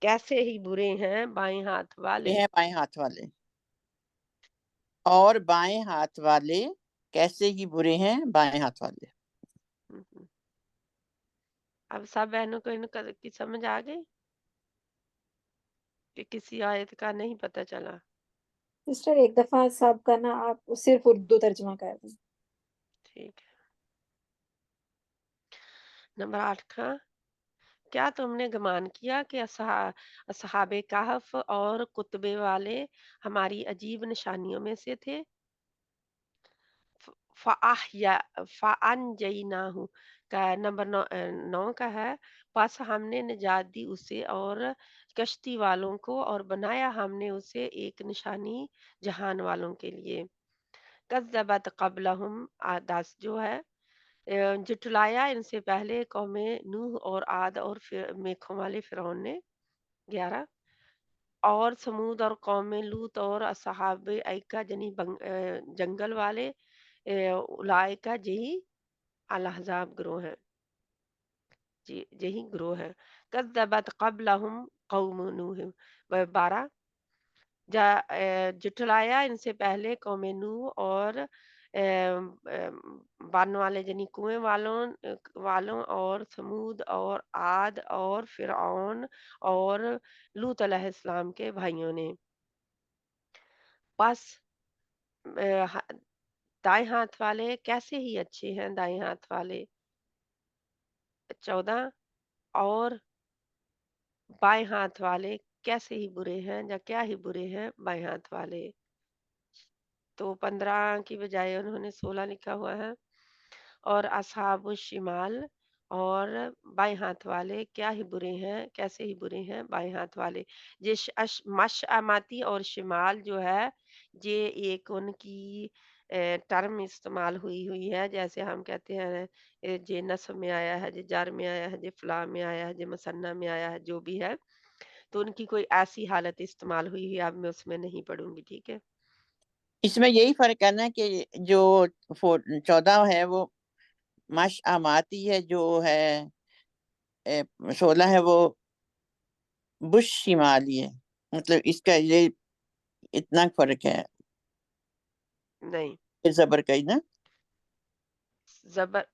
कैसे ही बुरे हैं बाएं हाथ बुरे वाले। हैं बाएं हाथ वाले, और बाएं हाथ वाले कैसे ही बुरे हैं बाएं हाथ वाले। हम्म, अब सब बहनों को इनका की समझ आ गई कि किसी आयत का नहीं पता चला। सिस्टर एक दफा सब का ना आप सिर्फ उर्दू तर्जुमा कर दें। ठीक है। नंबर 8 का, क्या तुमने गुमान किया कि असहाबे कहफ और कुतबे वाले हमारी अजीब निशानियों में से थे। फ़अनजयनाहु का नंबर 9 का है। बस हमने निजात दी उसे और कश्ती वालों को, और बनाया हमने उसे एक निशानी जहान वालों के लिए। कज़्ज़बत क़ब्लहुम, 10 जो है, जुटलाया इनसे पहले कौमे नूह और आद और फिर मेघों वाले फिरौन ने। 11 और समूद और कौमे लूत और असहाब ऐका जनी जंगल वाले, उलाइका यही अल अहज़ाब ग्रोह है, जी यही ग्रोह है। कज़्ज़बत क़ब्लहुम कौम नूह। 12 जुटलाया इनसे पहले कौम नूह और बान वाले यानी कुएं वालों और समूद और आद और फिरऔन और लूत अलैहिस्सलाम के भाइयों ने। बस दाएं हाथ वाले कैसे ही अच्छे हैं दाएं हाथ वाले। 14 और बाएं हाथ वाले कैसे ही बुरे हैं या क्या ही बुरे हैं बाएं हाथ वाले। तो 15 की बजाय उन्होंने 16 लिखा हुआ है। और असहाबुश शिमाल और बाएं हाथ वाले क्या ही बुरे हैं, कैसे ही बुरे हैं बाएं हाथ वाले। ये मशअमाती और शिमाल जो है, ये एक उनकी टर्म इस्तेमाल हुई हुई है, जैसे हम कहते हैं जे नस्ब में आया है, जे जार में आया है, जे फला में आया है, जे मसन्ना में आया है, जो भी है। तो उनकी कोई ऐसी हालत इस्तेमाल हुई है, अब मैं उसमें नहीं पढ़ूंगी, ठीक है। اس میں یہی فرق ہے نا کہ جو 14 ہے وہ مشعماتی ہے، جو ہے 16 ہے وہ بش شمالی ہے. مطلب اس کا یہ اتنا فرق ہے نہیں، زبر کا ہی نا. زبر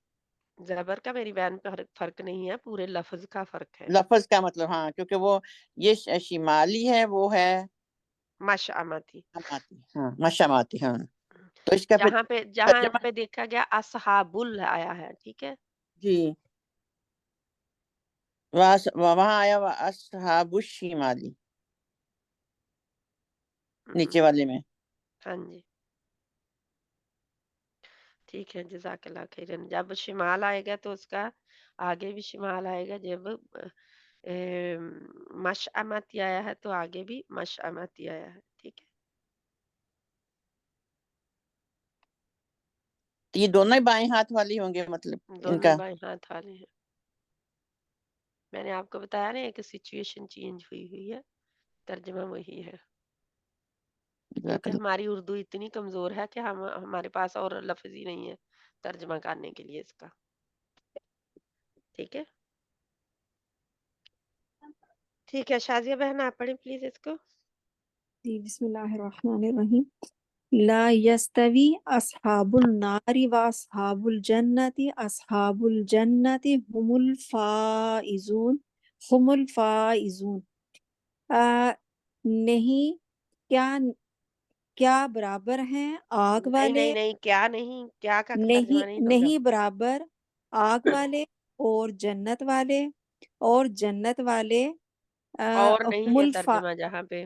زبر کا میری بہن پہ فرق نہیں ہے، پورے لفظ کا فرق ہے. لفظ کا مطلب ہاں، کیونکہ وہ یہ شمالی ہے، وہ ہے مشعمتی. شماتی، ہاں مشاماتی. ہاں تو اس کا پھر جہاں ترجمہ پہ دیکھا گیا اصحاب آیا ہے، ٹھیک ہے. جی وہاں آیا اصحاب الشمالی نیچے والے میں. ہاں جی ٹھیک ہے، جزاک اللہ خیرن. جب شمال آئے گا تو اس کا آگے بھی شمال آئے گا. جب مشعمتی آیا ہے تو آگے بھی مشعمتی آیا ہے، ٹھیک ہے. تو یہ دونوں ہی بائیں ہاتھ والی ہوں گے مطلب ان دونوں کا. بائیں ہاتھ والے ہیں. میں نے آپ کو بتایا نا کہ سچویشن چینج ہوئی ہے، ترجمہ وہی ہے. کیونکہ ہماری اردو اتنی کمزور ہے کہ ہمارے پاس اور لفظ ہی نہیں ہے ترجمہ کرنے کے لیے اس کا. ٹھیک ہے ٹھیک ہے. شازیہ بہن آپ پڑھیں پلیز اس کو. جی بسم اللہ الرحمن الرحیم. لا یستوی اصحاب النار و اصحاب الجنت اصحاب الجنت هم الفائزون هم الفائزون. نہیں کیا برابر ہیں آگ نہیں والے، نہیں نہیں، کیا نہیں، کیا کا ترجمہ نہیں ہوگا. نہیں برابر آگ والے اور جنت والے، اور جنت والے اور نہیں هم ہے ترجمہ جہاں پہ.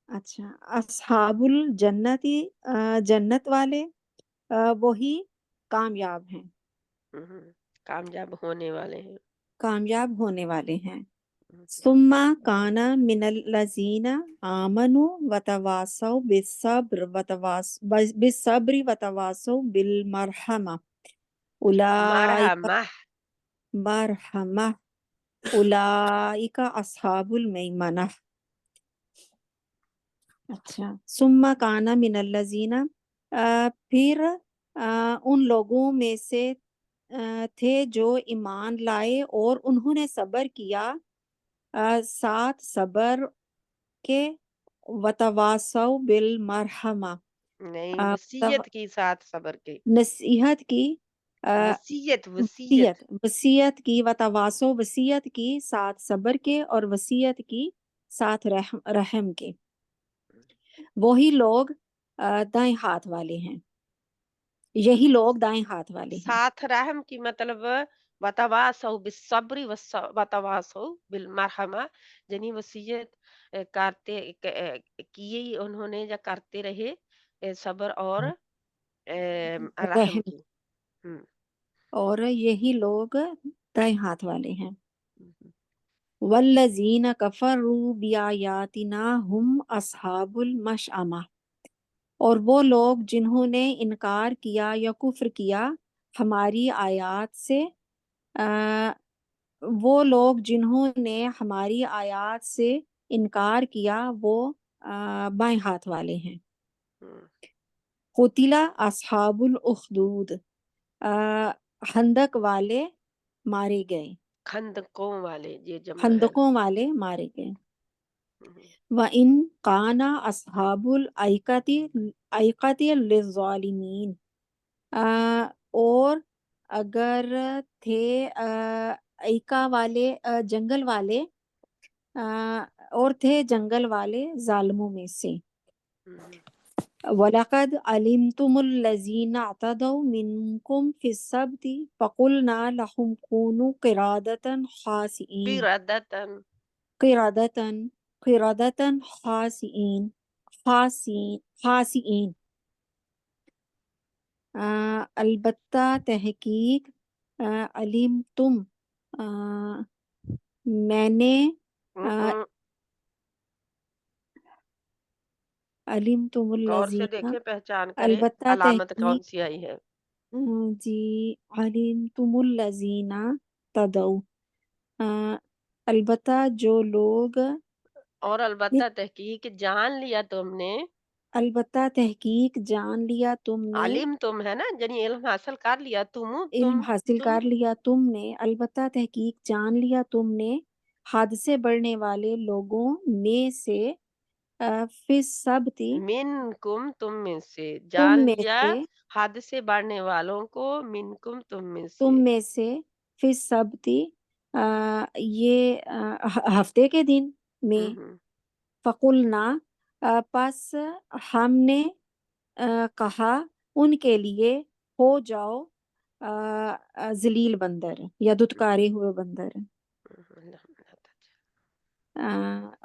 اچھا اصحاب الجنتی جنت والے وہی کامیاب ہیں، کامیاب ہونے والے ہیں. کامیاب ہونے والے ہیں. ثم کان من الذین آمنوا وتواصوا بالصبر وتواصوا بالمرحمہ اولئک مرحمہ. مرحمہ اولئک اصحاب المیمنہ. اچھا ثم کان من الذین پھر ان لوگوں میں سے تھے جو ایمان لائے اور انہوں نے صبر کیا ساتھ صبر کے وتواصوا بالمرحمہ نہیں، وصیت کی ساتھ صبر کے. نصیحت کی وصیت وصیت کی وتواصوا وصیت کی ساتھ صبر کے اور وصیت کی ساتھ رحم کے. وہی لوگ دائیں ہاتھ والے ہیں، یہی لوگ دائیں ہاتھ والے ہیں. ساتھ رحم کی مطلب وتواصوا بالصبر وتواصوا بالمرحمہ، یعنی وصیت کرتے کیے انہوں نے یا کرتے رہے صبر اور رحم رحم کی. اور یہی لوگ دائیں ہاتھ والے ہیں. والذین کفروا بآیاتنا ہم اصحاب المشأمہ. اور وہ لوگ جنہوں نے انکار کیا یا کفر کیا ہماری آیات سے، وہ لوگ جنہوں نے ہماری آیات سے انکار کیا وہ بائیں ہاتھ والے ہیں. قتل اصحاب الاخدود خندق والے مارے گئے، خندقوں والے یہ جمع ہے. خندقوں والے مارے گئے. وَإِنْ كَانَ أَصْحَابُ الْأَيْكَةِ لِلظَّالِمِينَ. اور اگر تھے ایکا والے جنگل والے اور تھے جنگل والے ظالموں میں سے. وَلَقَدْ عَلِمْتُمُ الَّذِينَ اعْتَدَوْا مِنْكُمْ فِي السَّبْتِ فَقُلْنَا لَهُمْ كُونُوا قِرَادَةً خَاسِئِينَ قِرَادَةً خَاسِئِينَ. البتہ تحقیق علیم تم میں نے علیم تم غور سے الذین دیکھیں، پہچان کریں البتہ علامت کون تحقیق سی آئی ہے. جی علیم تم الذین تدعو البتہ جو لوگ اور البتہ تحقیق جان لیا تم نے البتہ تحقیق جان لیا تم نے، علم تم ہے نا، یعنی علم حاصل کر لیا علم حاصل کر لیا تم نے، البتہ تحقیق جان لیا تم نے حد سے بڑھنے والے لوگوں میں سے فی السبتی، منکم تم میں سے، تم جان میں لیا سے، حد سے بڑھنے والوں کو، منکم تم میں سے، تم میں سے فی السبتی یہ ہفتے کے دن میں، ہم، فقلنا پس ہم نے کہا ان کے لیے ہو جاؤ ذلیل بندر یا دھتکارے ہوئے بندر۔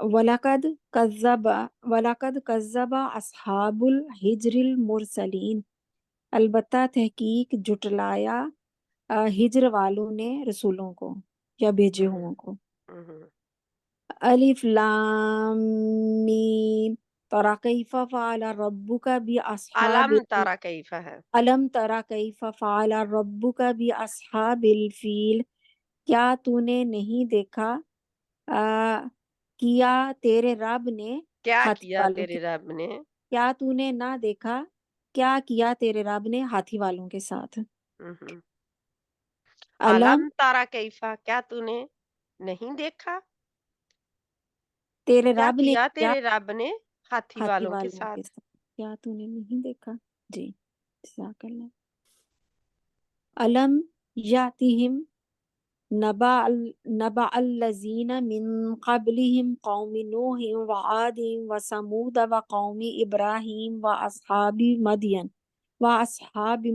وَلَقَدْ كَذَّبَ أَصْحَابُ الْحِجْرِ الْمُرْسَلِينَ، البتہ تحقیق جھٹلایا ہجر والوں نے رسولوں کو یا بھیجے ہوں کو۔ الف لام میم ترى كيف فعل ربك بأصحاب علم تارا کیفا ہے، ألم ترى كيف فعل ربك بأصحاب الفیل، کیا تو نے نہیں دیکھا کیا تیرے رب نے کیا ہاتھی کیا والوں کے، تیرے رب نے، کیا تو نے نہ دیکھا کیا کیا تیرے رب نے ہاتھی والوں کے ساتھ۔ علم علم تارا کیفا، کیا تو نے نہیں دیکھا، تیرے کیا رب نے کیا کیا تیرے رب نے ہاتھی ہاتھی والوں کے والوں کے ساتھ۔ ساتھ، کیا تو نے نہیں دیکھا۔ جی جزاک اللہ۔ علم یاتہم نبأ الذین من قبلہم قوم نوح وعاد وثمود وقوم ابراہیم واصحاب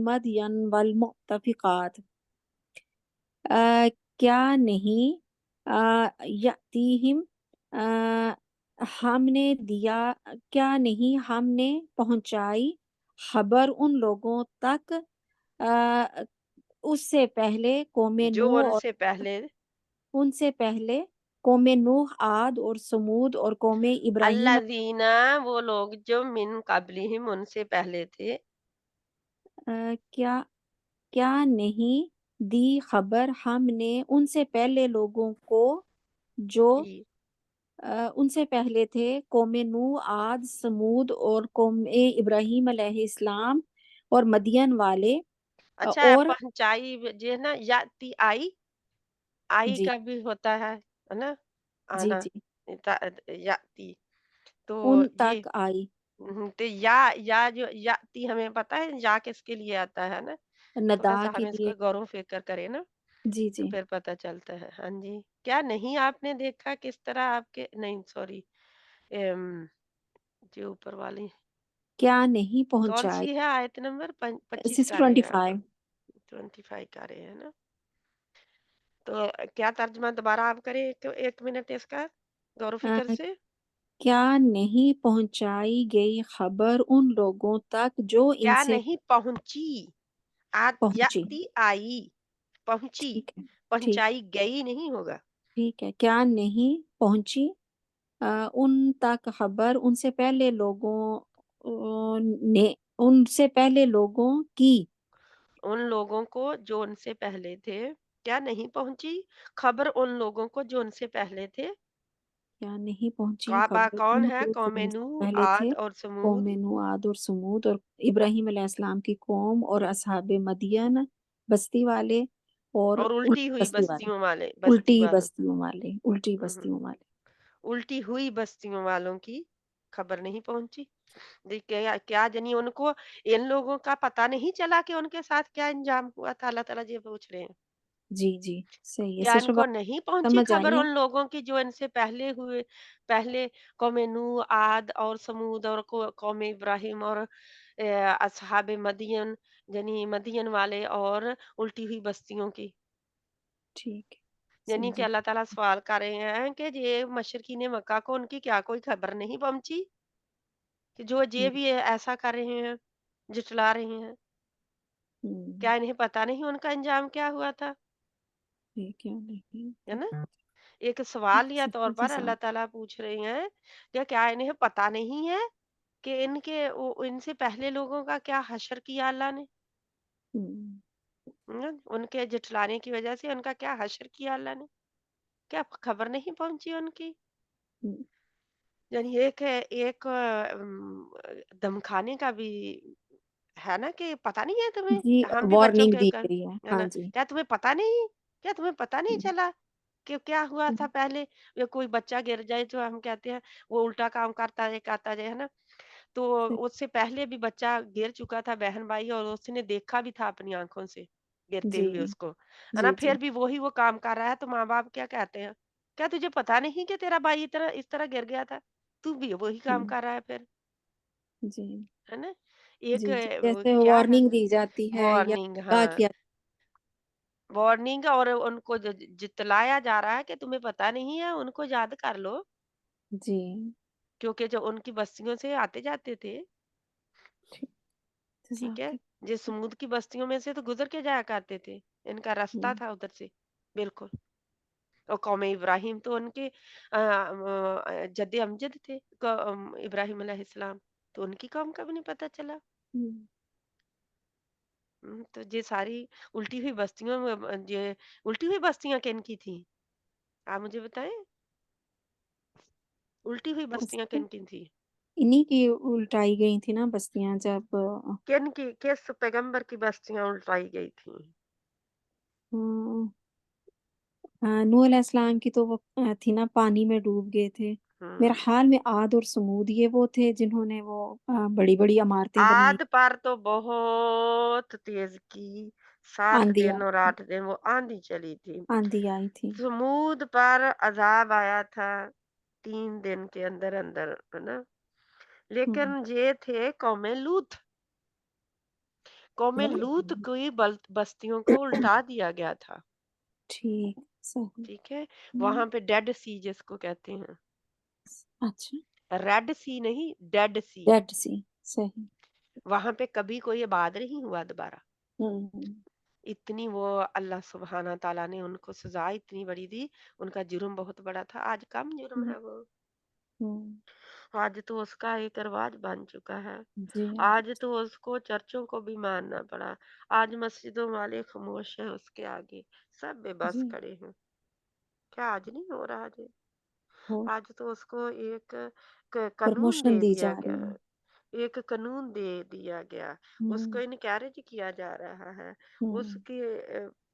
مدین والمؤتفقات، کیا نہیں یاتیہم ہم نے دیا، کیا نہیں ہم نے پہنچائی خبر ان لوگوں تک اس سے پہلے قوم جو نوح ان اور سے پہلے، ان سے پہلے قوم نوح، عاد اور سمود اور قوم ابراہیم، الذین وہ لوگ جو من قبلہم ان سے پہلے تھے، کیا کیا نہیں دی خبر ہم نے ان سے پہلے لوگوں کو جو کی ان سے پہلے تھے قوم نوح، عاد، سمود اور قوم ابراہیم علیہ السلام اور مدین والے اچھا اور پہنچائی جو ہے نا، یاتی آئی، آئی جی کا بھی ہوتا ہے نا، جی آنا، جی یاتی، تو ان یہ تک آئی، تو یا جو یاتی ہمیں پتہ ہے یا کس کے لیے آتا ہے نا، تھوڑا ندا سا کے ہم اس لیے، کو غور و فکر کریں نا جی تو جی، پھر پتہ چلتا ہے۔ ہاں جی، کیا نہیں آپ نے دیکھا کس طرح آپ کے، نہیں سوری، جو اوپر والی کیا نہیں کون پہنچائی، سی ہے آیت نمبر 25 کا رہے ہیں آپ، 625۔ 25 کا رہے ہیں نا، تو کیا ترجمہ دوبارہ آپ کریں، ایک منٹ اس کا غور و فکر سے۔ کیا نہیں پہنچائی گئی خبر ان لوگوں تک جو ان کیا سے نہیں پہنچی، پہنچی، یاتی آئی، پہنچی، ٹھیک ہے، ٹھیک، پہنچائی گئی نہیں ہوگا۔ ٹھیک ہے، کیا نہیں پہنچی ان تک خبر ان سے پہلے لوگوں نے، ان سے پہلے لوگوں کی، ان لوگوں کو جو ان سے پہلے تھے، کیا نہیں پہنچی خبر ان لوگوں کو جو ان سے پہلے تھے، کیا نہیں پہنچی کعبہ خبر کون ان ہے، کو جو قوم ان سے نوح، پہلے تھے، عاد اور قوم سمود، نوح، عاد اور سمود اور ابراہیم علیہ السلام کی قوم اور اصحاب مدین بستی والے اور اور الٹی الٹی ہوئی بستی والے، بستیوں والے، بستی الٹی والوں، بستیوں والے، الٹی ہم، بستیوں والے۔ الٹی ہوئی بستیوں والوں کی خبر نہیں پہنچی۔ دیکھیے کیا جنی ان کو، ان لوگوں کا پتہ نہیں چلا کہ ان کے ساتھ کیا انجام ہوا تھا، اللہ تعالیٰ یہ پوچھ رہے ہیں، جی جی صحیح ہے، کیا ان سسٹر کو بات نہیں پہنچی سمجھ خبر آئی ہے؟ ان لوگوں کی جو ان سے پہلے ہوئے، پہلے قوم نوح، عاد اور سمود اور قوم ابراہیم اور اصحاب مدین، یعنی مدین والے اور الٹی ہوئی بستیوں کی، ٹھیک ہے، یعنی کہ صحیح، اللہ تعالیٰ سوال کر رہے ہیں کہ یہ مشرقین مکہ کو ان کی کیا کوئی خبر نہیں پہنچی کہ جو یہ بھی ایسا کر رہے ہیں، جٹلا رہے ہیں، کیا انہیں پتہ نہیں ان کا انجام کیا ہوا تھا، کیا نہیں ہے نا؟ ایک سوال یا طور پر جزاک اللہ تعالیٰ پوچھ رہے ہیں کہ کیا انہیں پتہ نہیں ہے کہ ان سے پہلے لوگوں کا کیا حشر کیا اللہ نے، ان کے جٹلانے کی وجہ سے ان کا کیا حشر کیا اللہ نے، کیا خبر نہیں پہنچی ان کی؟ यानी एक दम खाने का भी है ना, कि पता नहीं है तुम्हें? जी, हम भी बच्चों वार्निंग के दी गई है। है हाँ ना, जी। क्या तुम्हें पता नहीं? क्या तुम्हें पता नहीं हम्म, चला कि क्या हुआ था हम्म, पहले? या कोई बच्चा गिर जाए तो हम कहते हैं वो उल्टा काम करता जाए, है ना? तो सही। उससे पहले भी बच्चा गिर चुका था बहन भाई, और उसने देखा भी था अपनी आंखों से गिरते जी हुए उसको, है ना? जी फिर जी। भी वही वो काम कर रहा है, तो माँ बाप क्या कहते हैं? क्या तुझे पता नहीं कि तेरा भाई इस तरह गिर गया था? तू भी वही काम हम्म, कर रहा है फिर, जी है ना? एक जी जी, वो जैसे क्या है, वार्निंग दी जाती है या वार्निंग, आगाह हाँ, किया। वार्निंग, और उनको जितलाया जा रहा है कि तुम्हें पता नहीं है, उनको याद कर लो, जी, क्योंकि जो उनकी बस्तियों से आते जाते थे, ठीक। ठीक है, जज़ाक। जो समुद्र की बस्तियों में से तो गुजर के जाया करते थे, इनका रास्ता हम्म, था उधर से, बिल्कुल। और कौमे इब्राहिम तो उनके जद्दे अमजद थे, इब्राहिम अलैहिस्सलाम, तो उनकी कौम का भी नहीं पता चला। हम्म, तो ये सारी उल्टी हुई बस्तियों में ये उल्टी हुई बस्तियां किन की थी? आप मुझे बताएं, उल्टी हुई बस्तियां बस्तियां किन की थी? इन्हीं की उल्टाई गई थी ना बस्तियां, जब किन की, किस पैगंबर की बस्तियां उल्टाई गई थी? नूह अलैहिस्सलाम की तो वो थी ना, पानी में डूब गए थे। मेरा हम्म ख्याल में आद और समूद ये वो थे जिन्होंने वो बड़ी बड़ी इमारतें बनाई। आद पर तो बहुत तेज की, 7 आंधी दिन आई और थी। 8 दिन वो आंधी चली थी। आंधी आई थी। समूद पर अजाब आया था 3 दिन के अंदर अंदर, है ना? हम्म, लेकिन ये थे कौमे लूत, कौमे लूत हम्म, की बस्तियों को उल्टा दिया गया था, ठीक, सही। ठीक है? हम्म, वहां पे डेड सी जिसको कहते हैं, अच्छा। रेड सी नहीं, डेड सी, डेड सी, सही। वहां पे कभी कोई आबाद नहीं हुआ दोबारा। हम्म, इतनी वो अल्लाह सुब्हाना ताला ने उनको सजा इतनी बड़ी दी, उनका जुर्म बहुत बड़ा था, आज कम जुर्म हम्म, है वो, हम्म, आज तो उसका एक रिवाज बन चुका है। जी। आज तो उसको चर्चों को भी मानना पड़ा, आज मस्जिदों वाले खामोश हैं उसके आगे, सब बेबस जी, खड़े हैं। क्या आज नहीं हो रहा? आज, और आज तो उसको एक कानून प्रमोशन दे दी दिया जा गया रही है। है, एक कानून दे दिया गया, उसको हम्म, इनकैरेज किया जा रहा है, हम्म, उसकी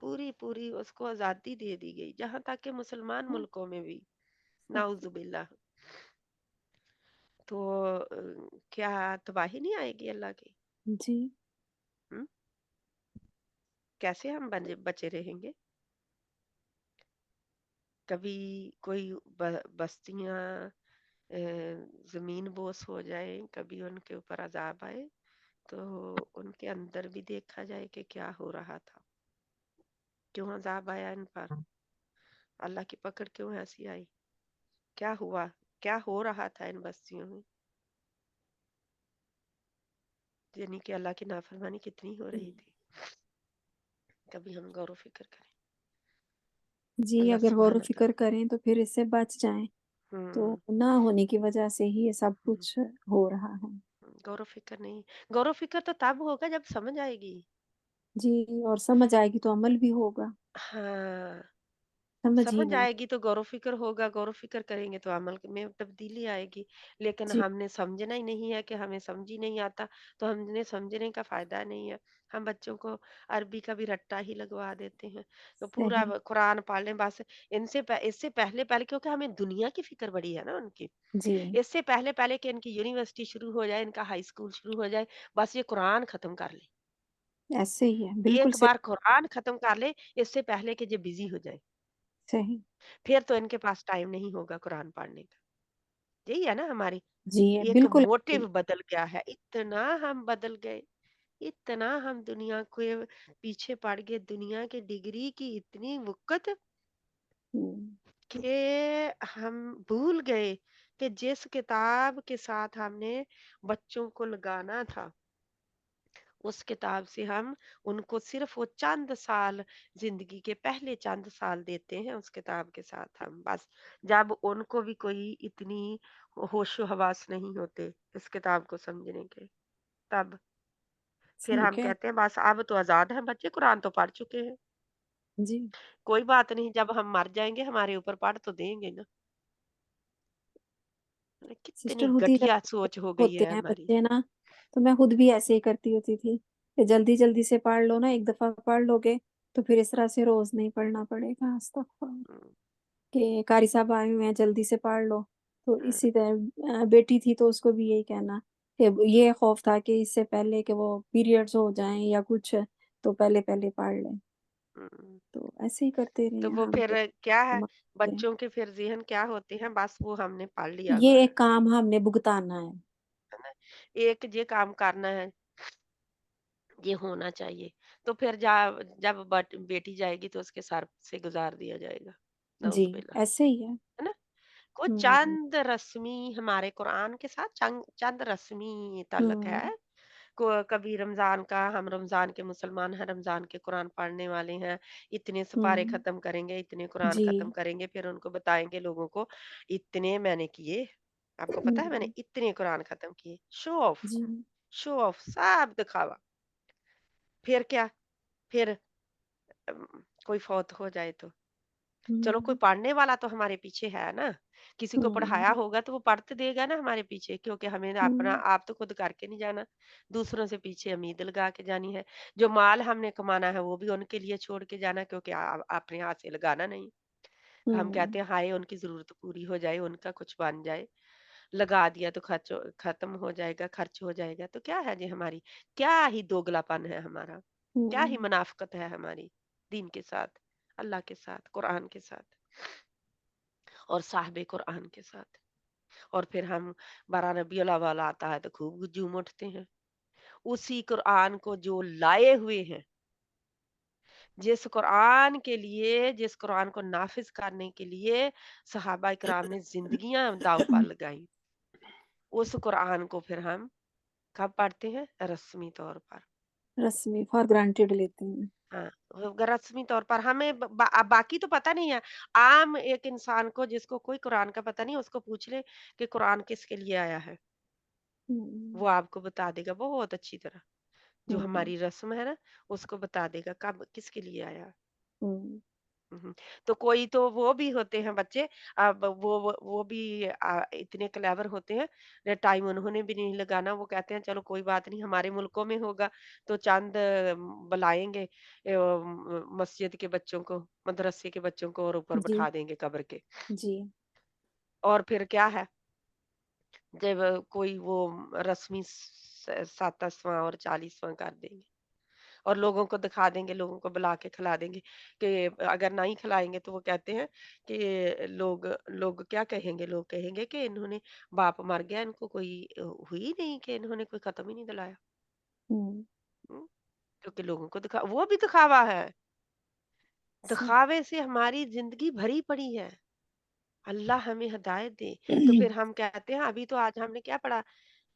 पूरी पूरी उसको आजादी दे दी गई, जहां तक कि मुसलमान मुल्कों में भी, नाउजुबिल्लाह। तो क्या तबाही नहीं आएगी अल्लाह की? जी हम्म? कैसे हम बचे रहेंगे? कभी कोई बस्तियां जमीन बोस हो जाए, कभी उनके ऊपर अजाब आए, तो उनके अंदर भी देखा जाए कि क्या हो रहा था, क्यों अजाब आया इन पर, अल्लाह की पकड़ क्यों ऐसी आई, क्या हुआ, क्या हो रहा था इन बस्तियों में, यानी कि अल्लाह की नाफरमानी कितनी हो रही थी। कभी हम गौर व फिक्र करें, जी, अल्लाह अगर गौर व सुब्हान फिक्र ताला। करें तो फिर इससे बच जाएं। तो हम्म ना होने की वजह से ही ये सब हम्म, कुछ हो रहा है। गौर व फिक्र नहीं, गौर व फिक्र तो तब होगा जब समझ आएगी। जी, और समझ आएगी तो अमल भी होगा। हाँ, समझ ही समझ नहीं। आएगी तो गौर व फिक्र होगा, गौर व फिक्र करेंगे तो अमल में तब्दीली आएगी। लेकिन जी हमने समझना ही नहीं है, कि हमें समझ ही नहीं आता, तो हमने समझने का फायदा नहीं है। हम बच्चों को अरबी का भी रट्टा ही लगवा देते हैं, तो पूरा सही। कुरान पढ़ लें बस। इससे पहले पहले, क्योंकि हमें दुनिया की फिक्र बड़ी है ना उनकी, जी, इससे पहले पहले कि इनकी यूनिवर्सिटी शुरू हो जाए, इनका हाई स्कूल शुरू हो जाए, बस ये कुरान खत्म कर ले, ऐसे ही है, बिल्कुल एक सही। बार कुरान खत्म कर ले, इससे पहले कि ये बिजी हो जाए, सही। फिर तो इनके पास टाइम नहीं होगा कुरान पढ़ने का। यही है ना हमारी, जी, एक बिल्कुल ऐसे ही। मोटिव बदल गया है, इतना हम बदल गए, इतना हम दुनिया के पीछे पड़ गए, दुनिया की डिग्री की इतनी वक़्त हम्म, कि हम भूल गए कि जिस किताब के साथ हमने बच्चों को लगाना था, उस किताब से हम उनको सिर्फ वो चंद साल, जिंदगी के पहले चंद साल देते हैं उस किताब के साथ हम, बस। जब उनको भी कोई इतनी होशो हवास नहीं होते इस किताब को समझने के, तब फिर सही हम कह। कहते हैं बस अब तो आजाद हैं बच्चे, कुरान तो पढ़ चुके हैं, जी, कोई बात नहीं, जब हम मर जाएंगे हमारे ऊपर पढ़ तो देंगे ना, सिस्टर कितनी होती घटिया सोच हो गई होते है हैं हमारी। बच्चे ना, तो मैं खुद भी ऐसे ही करती होती थी कि जल्दी जल्दी से पढ़ लो ना, एक दफा पढ़ लोगे तो फिर इस तरह से रोज नहीं पढ़ना पड़ेगा। अस्तगफुरुल्लाह, हम्म, कि कारी साहब आए हुए हैं जल्दी से पढ़ लो। तो हाँ, इसी तरह बेटी थी तो उसको भी यही कहना कि ये खौफ था कि इससे पहले कि वो पीरियड्स हो जाएं या कुछ, तो पहले पहले पढ़ लें। हम्म। तो ऐसे ही करते रहे तो हैं वो हम फिर तो। क्या है, हमारे बच्चों के फिर ज़हन क्या होते हैं, बस वो हमने पढ़ लिया ये हुआ एक काम हमने भुगताना है। है ना? एक ये काम करना है, ये होना चाहिए। तो फिर जब बेटी जाएगी तो उसके सर से गुजार दिया जाएगा, जी, नाउज़ुबिल्लाह, ऐसे ही है। है ना? को हम्म चंद रस्मी हमारे कुरान के साथ चंद रस्मी ताल्लुक हम्म है। को कभी रमजान का, हम रमजान के मुसलमान हैं, रमजान के कुरान पढ़ने वाले हैं, इतने सुपारे हम्म खत्म करेंगे, इतने कुरान जी खत्म करेंगे, फिर उनको बताएंगे लोगों को इतने मैंने किए। आपको पता है मैंने हम्म, इतने कुरान खत्म किए। जी शो ऑफ सब दिखावा। फिर क्या, फिर अम, कोई फौत हो जाए तो चलो कोई हम्म पढ़ने वाला तो हमारे पीछे है ना, किसी को पढ़ाया हम्म होगा तो वो पढ़ तो देगा ना हमारे पीछे, क्योंकि हमें अपना हम्म आप तो खुद करके नहीं जाना, दूसरों से पीछे उम्मीद लगा के जानी है। जो माल हमने कमाना है वो भी उनके लिए छोड़ के जाना, क्योंकि अपने हाथ से लगाना नहीं। हम हम्म कहते हैं हाय उनकी जरूरत पूरी हो जाए, उनका कुछ बन जाए, लगा दिया तो खर्च खत्म हो जाएगा, खर्च हो जाएगा, तो क्या है जी हमारी, क्या ही दोगलापन है हमारा, क्या ही हम्म मुनाफकत है हमारी दीन के साथ, अल्लाह के साथ, कुरान के साथ और साहिब कुरान के साथ। और फिर हम 12 रबीउल अव्वल आता है तो खूब झूम उठते हैं, उसी कुरान को जो लाए हुए हैं, जिस कुरान के लिए, जिस कुरान को नाफिज करने के लिए सहाबा इकराम ने जिंदगियां दाव पर लगाई, उस कुरान को फिर हम कब पढ़ते हैं, रस्मी तौर पर। रस्मी फॉर ग्रांटेड लेते हैं। हाँ, रस्मी तौर पर हमें बाकी तो पता नहीं है। आम एक इंसान को जिसको कोई कुरान का पता नहीं, उसको पूछ ले कि कुरान किसके लिए आया है, हम्म वो आपको बता देगा बहुत अच्छी तरह। जो हम्म हमारी रस्म है ना, उसको बता देगा कब किसके लिए आया। हम्म हम्म। तो कोई तो वो भी होते हैं बच्चे, अब वो भी इतने क्लेवर होते हैं, टाइम उन्होंने भी नहीं लगाना, वो कहते हैं चलो कोई बात नहीं, हमारे मुल्कों में होगा तो चंद बुलाएंगे मस्जिद के बच्चों को, मदरसे के बच्चों को, और ऊपर जी बिठा देंगे कब्र के। जी और फिर क्या है, जब कोई वो रस्मी 27वां और 40वां कर देंगे और लोगों को दिखा देंगे, लोगों को बुला के खिला देंगे, कि अगर नहीं खिलाएँगे तो वो कहते हैं कि लोग लोग क्या कहेंगे? लोग कहेंगे कि इन्होंने, बाप मर गया, इनको कोई हुई ही नहीं, कि इन्होंने कोई खत्म ही नहीं दिलाया। हम्म हुँ, क्योंकि लोगों को वो भी दिखावा है। सही। दिखावे से हमारी ज़िंदगी भरी पड़ी है। अल्लाह हमें हिदायत दे। तो फिर हम कहते हैं, अभी तो आज हमने क्या पढ़ा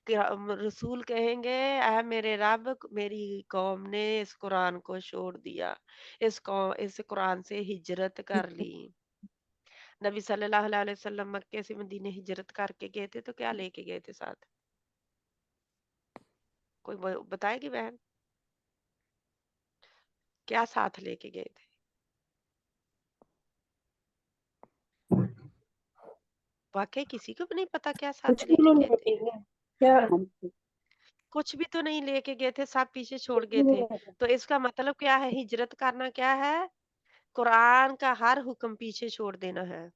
कि रसूल कहेंगे, ऐ मेरे रब, मेरी कौम ने इस कुरान को छोड़ दिया, इस कुरान से हिजरत कर ली। नबी सल्लल्लाहु अलैहि वसल्लम मक्के से मदीने हिजरत करके गए थे, तो क्या लेके गए थे साथ? कोई बताएगी बहन, क्या साथ लेके गए थे? वाकई किसी को भी नहीं पता क्या साथ कुछ भी लेके नहीं गए थे। लेके गए क्या? हम कुछ भी तो नहीं लेके गए थे, सब पीछे छोड़ कुछ गए भी नहीं थे। लेके तो इसका मतलब क्या है, हिजरत करना क्या है? कुरान का हर हुक्म पीछे छोड़ देना है।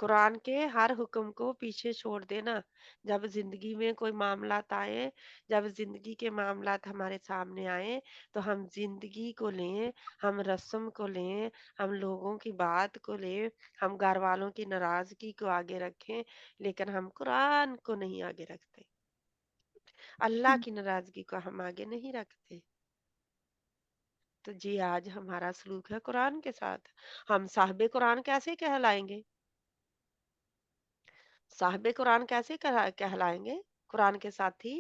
कुरान के हर हुक्म को पीछे छोड़ देना। जब ज़िंदगी में कोई मामलात आए, जब ज़िंदगी के मामलात हमारे सामने आए, तो हम ज़िंदगी को लें, हम रस्म को लें, हम लोगों की बात को लें, हम घरवालों की नाराज़गी को आगे रखें, लेकिन हम कुरान को नहीं आगे रखते। अल्लाह की नाराज़गी को हम आगे नहीं रखते। तो जी आज हमारा सलूक है कुरान के साथ। हम साहिबे कुरान कैसे कहलाएँगे? साहिबे कुरान कैसे कहलाएँगे? कुरान के साथी।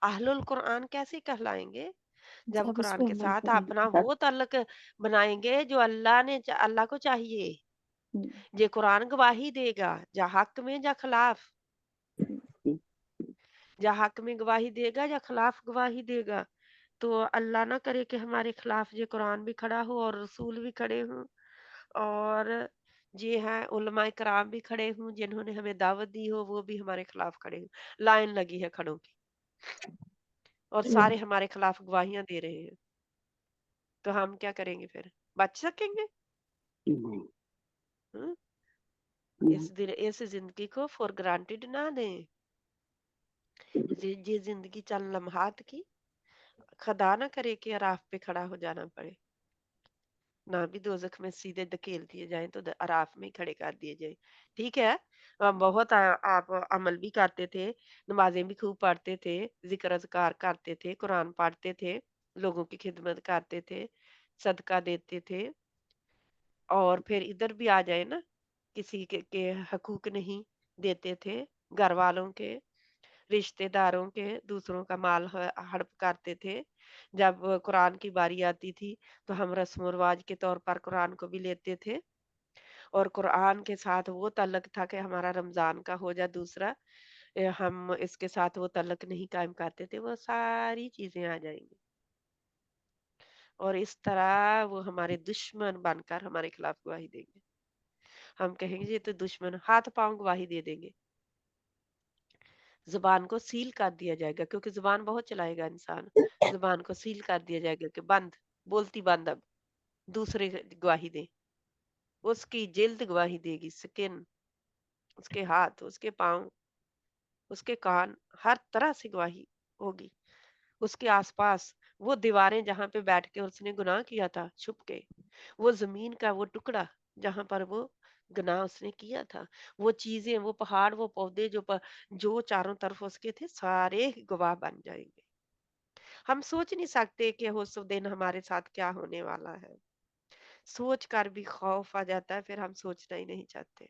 अहलुल कुरान कैसे कहलाएँगे? जब जब उस कुरान पे के अमल साथ करेंगे। अपना बस वो ताल्लुक बनाएँगे जो अल्लाह को चाहिए। हम्म ये कुरान गवाही देगा, जा हक में जा खिलाफ, जा हक में गवाही देगा या खिलाफ गवाही देगा। तो अल्लाह ना करे कि हमारे खिलाफ ये कुरान भी खड़ा हो और रसूल भी खड़े हों, और जी हाँ, उलमाए कराम भी खड़े हों, जिन्होंने हमें दावत दी हो, वो भी हमारे खिलाफ खड़े हों। लाइन लगी है खड़ों की और सारे हमारे खिलाफ गवाहियाँ दे रहे हैं। तो हम क्या करेंगे फिर? बच सकेंगे? नहीं, हुँ? नहीं, इस ज़िंदगी को फॉर ग्रांटेड ना लें। ये ज़िंदगी चंद लम्हात की, खुदा ना करे कि अराफ पे खड़ा हो जाना पड़े। ना भी दोज़ख में सीधे धकेल दिए जाएँ तो द अराफ में ही खड़े कर दिए जाएँ। ठीक है, बहुत आप अमल भी करते थे, नमाज़ें भी खूब पढ़ते थे, ज़िक्र-अज़कार करते थे, कुरान पढ़ते थे, लोगों की खिदमत करते थे, सदका देते थे और फिर इधर भी आ जाए ना, किसी के हकूक़ नहीं देते थे, घरवालों के, रिश्तेदारों के, दूसरों का माल हड़प करते थे। जब कुरान की बारी आती थी, तो हम रस्म-ओ-रिवाज के तौर पर कुरान को भी लेते थे और कुरान के साथ वो तल्लक था कि हमारा रमज़ान का हो या दूसरा हम इसके साथ वो तल्लक नहीं कायम करते थे, वो सारी चीज़ें आ जाएँगी। और इस तरह वो हमारे दुश्मन बनकर हमारे खिलाफ गवाही देंगे। हम कहेंगे ये तो दुश्मन हाथ-पाँव गवाही दे देंगे। ज़ुबान को सील कर दिया जाएगा क्योंकि ज़ुबान बहुत चलाएगा इंसान। ज़ुबान को सील कर दिया जाएगा कि बंद, बोलती बंद अब, दूसरे गवाही दें। उसकी जिल्द गवाही देगी, स्किन, उसके हाथ, उसके पाँव, उसके कान, हर तरह से गवाही होगी। उसके आस-पास वो दीवारें जहाँ पे बैठ के उसने गुनाह किया था छुप के, वो ज़मीन का वो टुकड़ा जहाँ पर वो गुनाह उसने किया था, वो चीज़ें, वो पहाड़, वो पौधे जो चारों तरफ उसके थे, सारे गवाह बन जाएँगे। हम सोच नहीं सकते कि उस दिन हमारे साथ क्या होने वाला है। सोच कर भी खौफ आ जाता है, फिर हम सोचना ही नहीं चाहते।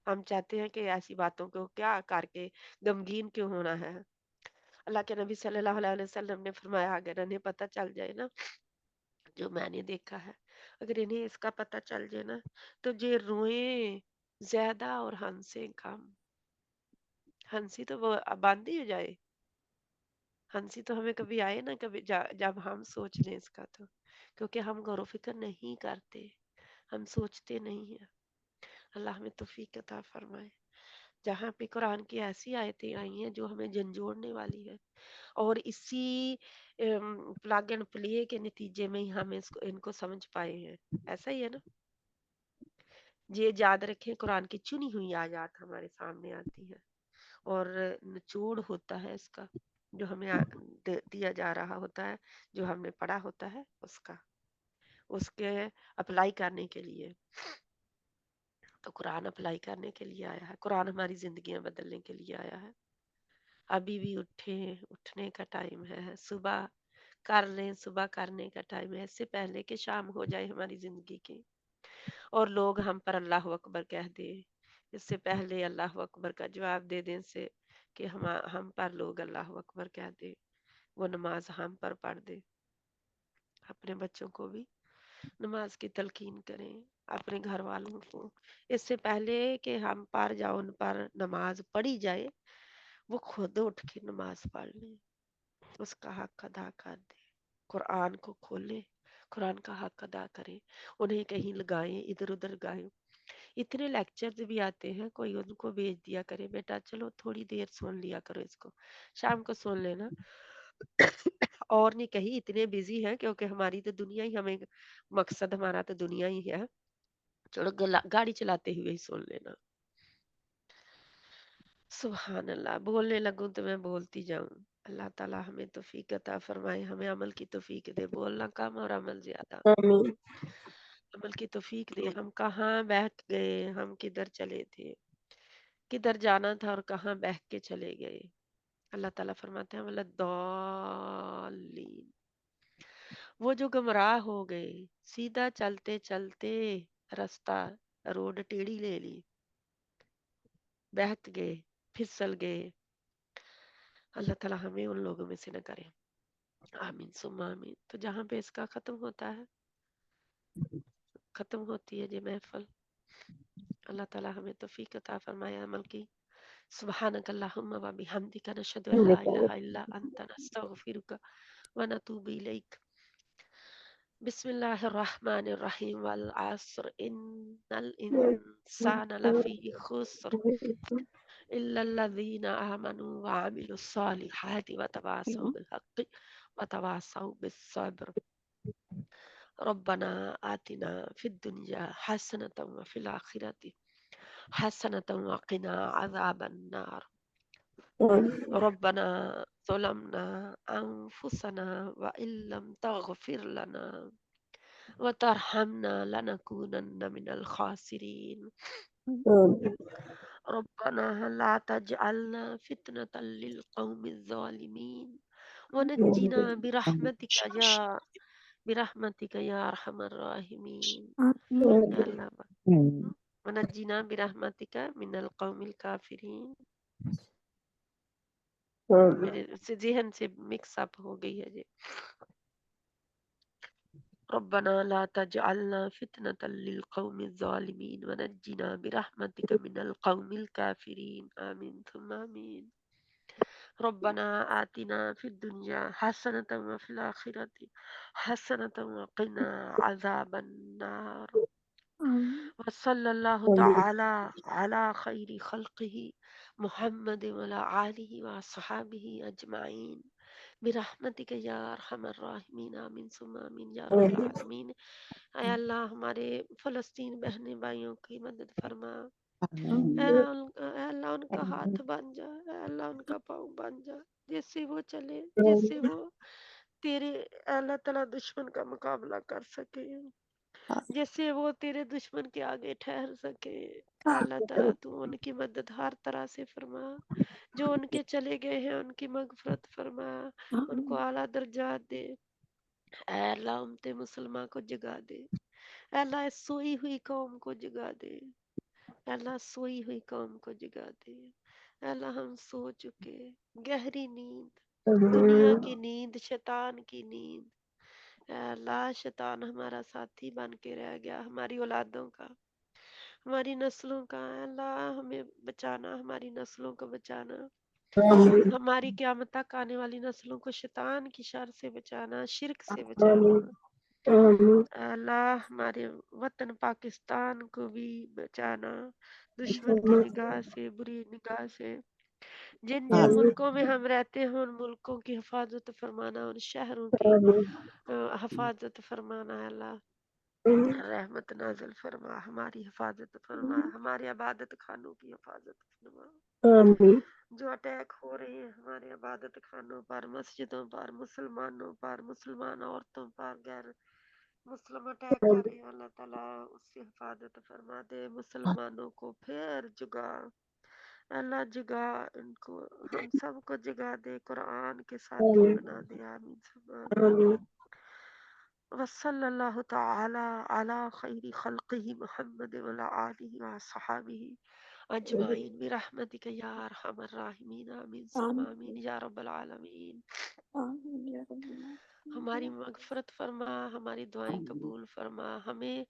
हम चाहते हैं कि ऐसी बातों को क्या करके गमगीन क्यों होना है। अल्लाह के नबी सल्लल्लाहु अलैहि वसल्लम ने फरमाया अगर इन्हें पता चल जाए ना, जो मैंने देखा है, अगर इन्हें इसका पता चल जाए ना, तो ये रोएं ज़्यादा और हँसे कम। हँसी तो वो बंद ही हो जाए। हँसी तो हमें कभी आए ना कभी जब हम सोच लें इसका तो, क्योंकि हम गौर-व-फ़िक्र नहीं करते, हम सोचते नहीं हैं। अल्लाह हमें तौफ़ीक अता फ़रमाए। जहाँ पे कुरान की ऐसी आयतें आई हैं जो हमें झंझोड़ने वाली है और इसी प्लग एंड प्ले के नतीजे में ही हम इसको इनको समझ पाए हैं। ऐसा ही है ना? ये याद रखें कुरान की चुनी हुई आयत हमारे सामने आती है और निचोड़ होता है इसका जो हमें दिया जा रहा होता है, जो हमने पढ़ा होता है उसका, उसके अप्लाई करने के लिए। तो कुरान अप्लाई करने के लिए आया है, कुरान हमारी जिंदगियां बदलने के लिए आया है। अभी भी उठने का टाइम है, सुबह कर लें, सुबह करने का टाइम है, इससे पहले कि शाम हो जाए हमारी जिंदगी की और लोग हम पर अल्लाह अकबर कह दे, इससे पहले अल्लाह अकबर का जवाब दे दें से कि हम पर लोग अल्लाह अकबर कह दे, वो नमाज हम पर पढ़ दे। अपने बच्चों को भी नमाज की तलकीन करें, अपने घर वालों को, इससे पहले कि हम पर या उन पर नमाज पढ़ी जाए, वो खुद उठ के नमाज पढ़ लें, उसका हक अदा कर दें, कुरान को खोलें, कुरान का हक अदा करें, उन्हें कहीं लगाएं, इधर उधर गाएं। इतने लेक्चर्स भी आते हैं, कोई उनको भेज दिया करे, बेटा चलो थोड़ी देर सुन लिया करो इसको, शाम को सुन लेना। और नहीं कहीं इतने बिजी हैं क्योंकि हमारी तो दुनिया ही हमें, मकसद हमारा तो दुनिया ही है। चलो गाड़ी चलाते हुए ही सुन लेना। सुभान अल्लाह, बोलने लगूं तो मैं बोलती जाऊं। अल्लाह ताला हमें तौफीक अता फरमाए, हमें अमल की तौफीक दे, बोलना कम और अमल ज्यादा। आमीन। अमल की तौफीक दे। हम कहाँ बहक गए, हम किधर चले थे, किधर जाना था और कहाँ बहक के चले गए। अल्लाह ताला फरमाते हैं वलद्दाल्लीन, वो जो गुमराह हो गए, सीधा चलते चलते रास्ता रोड टेढ़ी ले ली, बहक गए, फिसल गए। अल्लाह ताला हमें उन लोगों में से न करे। आमीन सुम्मा आमीन। तो जहाँ पे इसका खत्म होता है, खत्म होती है ये महफिल। अल्लाह ताला हमें तौफीक अता फरमाए अमल की। सुब्हानक अल्लाहुम्मा व बिहम्दिका नशहदु अन ला इलाहा इल्ला अंता नस्तगफिरुका व नतूबु इलैक। بسم الله الرحمن الرحيم والعصر إن الإنسان لفي خسر إلا الذين آمنوا وعملوا الصالحات وتواصوا بالحق وتواصوا بالصبر ربنا آتنا في الدنيا حسنة وفي الآخرة حسنة وقنا عذاب النار ربنا ظلمنا أنفسنا وإن لم تغفر لنا وترحمنا لنكونن من الخاسرين ربنا لا تجعلنا فتنة للقوم الظالمين ونجنا برحمتك يا أرحم الراحمين يا الله ونجنا برحمتك من القوم الكافرين میرے ذہن سے مکس اپ ہو گئی ہے جی ربنا لا تجعلنا فتنة للقوم الظالمين ونجنا برحمتك من القوم الكافرين آمين ثم آمين ربنا آتنا في الدنيا حسنة وفي الآخرة حسنة وقنا عذاب النار وصلى الله تعالى على خير خلقه محمد وعلى آله وصحابه أجمعين برحمتک یا ارحم الراحمین آمین ثم آمین یا رب العالمین اے اللہ ہمارے فلسطین بہنیں بھائیوں کی مدد فرما اے اللہ ان کا ہاتھ بن جا اے اللہ ان کا پاؤں بن جا جس سے وہ چلے جس سے وہ تیرے اللہ تعالیٰ دشمن کا مقابلہ کر سکے جس سے وہ تیرے دشمن کے آگے ٹھہر سکے اللہ تعالیٰ تو ان کی مدد ہر طرح سے فرما جو ان کے چلے گئے ہیں ان کی مغفرت فرما ان کو اعلیٰ درجات دے اے اللہ امت مسلمہ کو جگا دے اے اللہ اس سوئی ہوئی قوم کو جگا دے اے اللہ سوئی ہوئی قوم کو جگا دے اے اللہ ہم سو چکے گہری نیند دنیا کی نیند شیطان کی نیند اے اللہ شیطان ہمارا ساتھی بن کے رہ گیا ہماری اولادوں کا ہماری نسلوں کا اے اللہ ہمیں بچانا ہماری نسلوں کو بچانا ہماری قیامت تک آنے والی نسلوں کو شیطان کی شر سے بچانا شرک سے بچانا اے اللہ ہمارے وطن پاکستان کو بھی بچانا دشمن کی نگاہ سے بری نگاہ سے جن جن ملکوں میں ہم رہتے ہیں ان ملکوں کی حفاظت فرمانا ان شہروں کی حفاظت فرمانا ہے اللہ رحمت نازل فرما ہماری حفاظت فرما ہماری عبادت خانوں کی حفاظت فرما جو اٹیک ہو رہے ہیں ہمارے عبادت خانوں پر مسجدوں پر مسلمانوں پر مسلمان عورتوں پر غیر مسلم اٹیک کر رہے ہیں اللہ تعالیٰ اس سے حفاظت فرما دے مسلمانوں کو پھر جگا اللہ جگا ان کو ہم سب کو جگا دے قرآن کے ساتھی بنا دے آمین ثم آمین وصلی اللہ تعالی علی خیر خلقہ محمد وعلی آلہ وصحابہ اجمعین برحمتک یا ارحم الراحمین آمین ثم آمین یا رب العالمین ہماری مغفرت فرما ہماری دعائیں قبول فرما ہمیں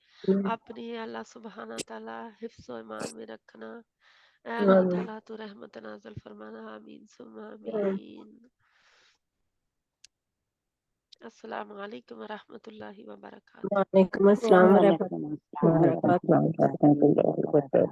اپنے اللہ سبحانہ تعالی حفظ و ایمان میں رکھنا اے اللہ تعالیٰ تو رحمت نازل فرمانا آمین ثم آمین السلام علیکم ورحمۃ اللہ وبرکاتہ وعلیکم السلام ورحمۃ وعلیکم السلام ورحمۃ اللہ وبرکاتہ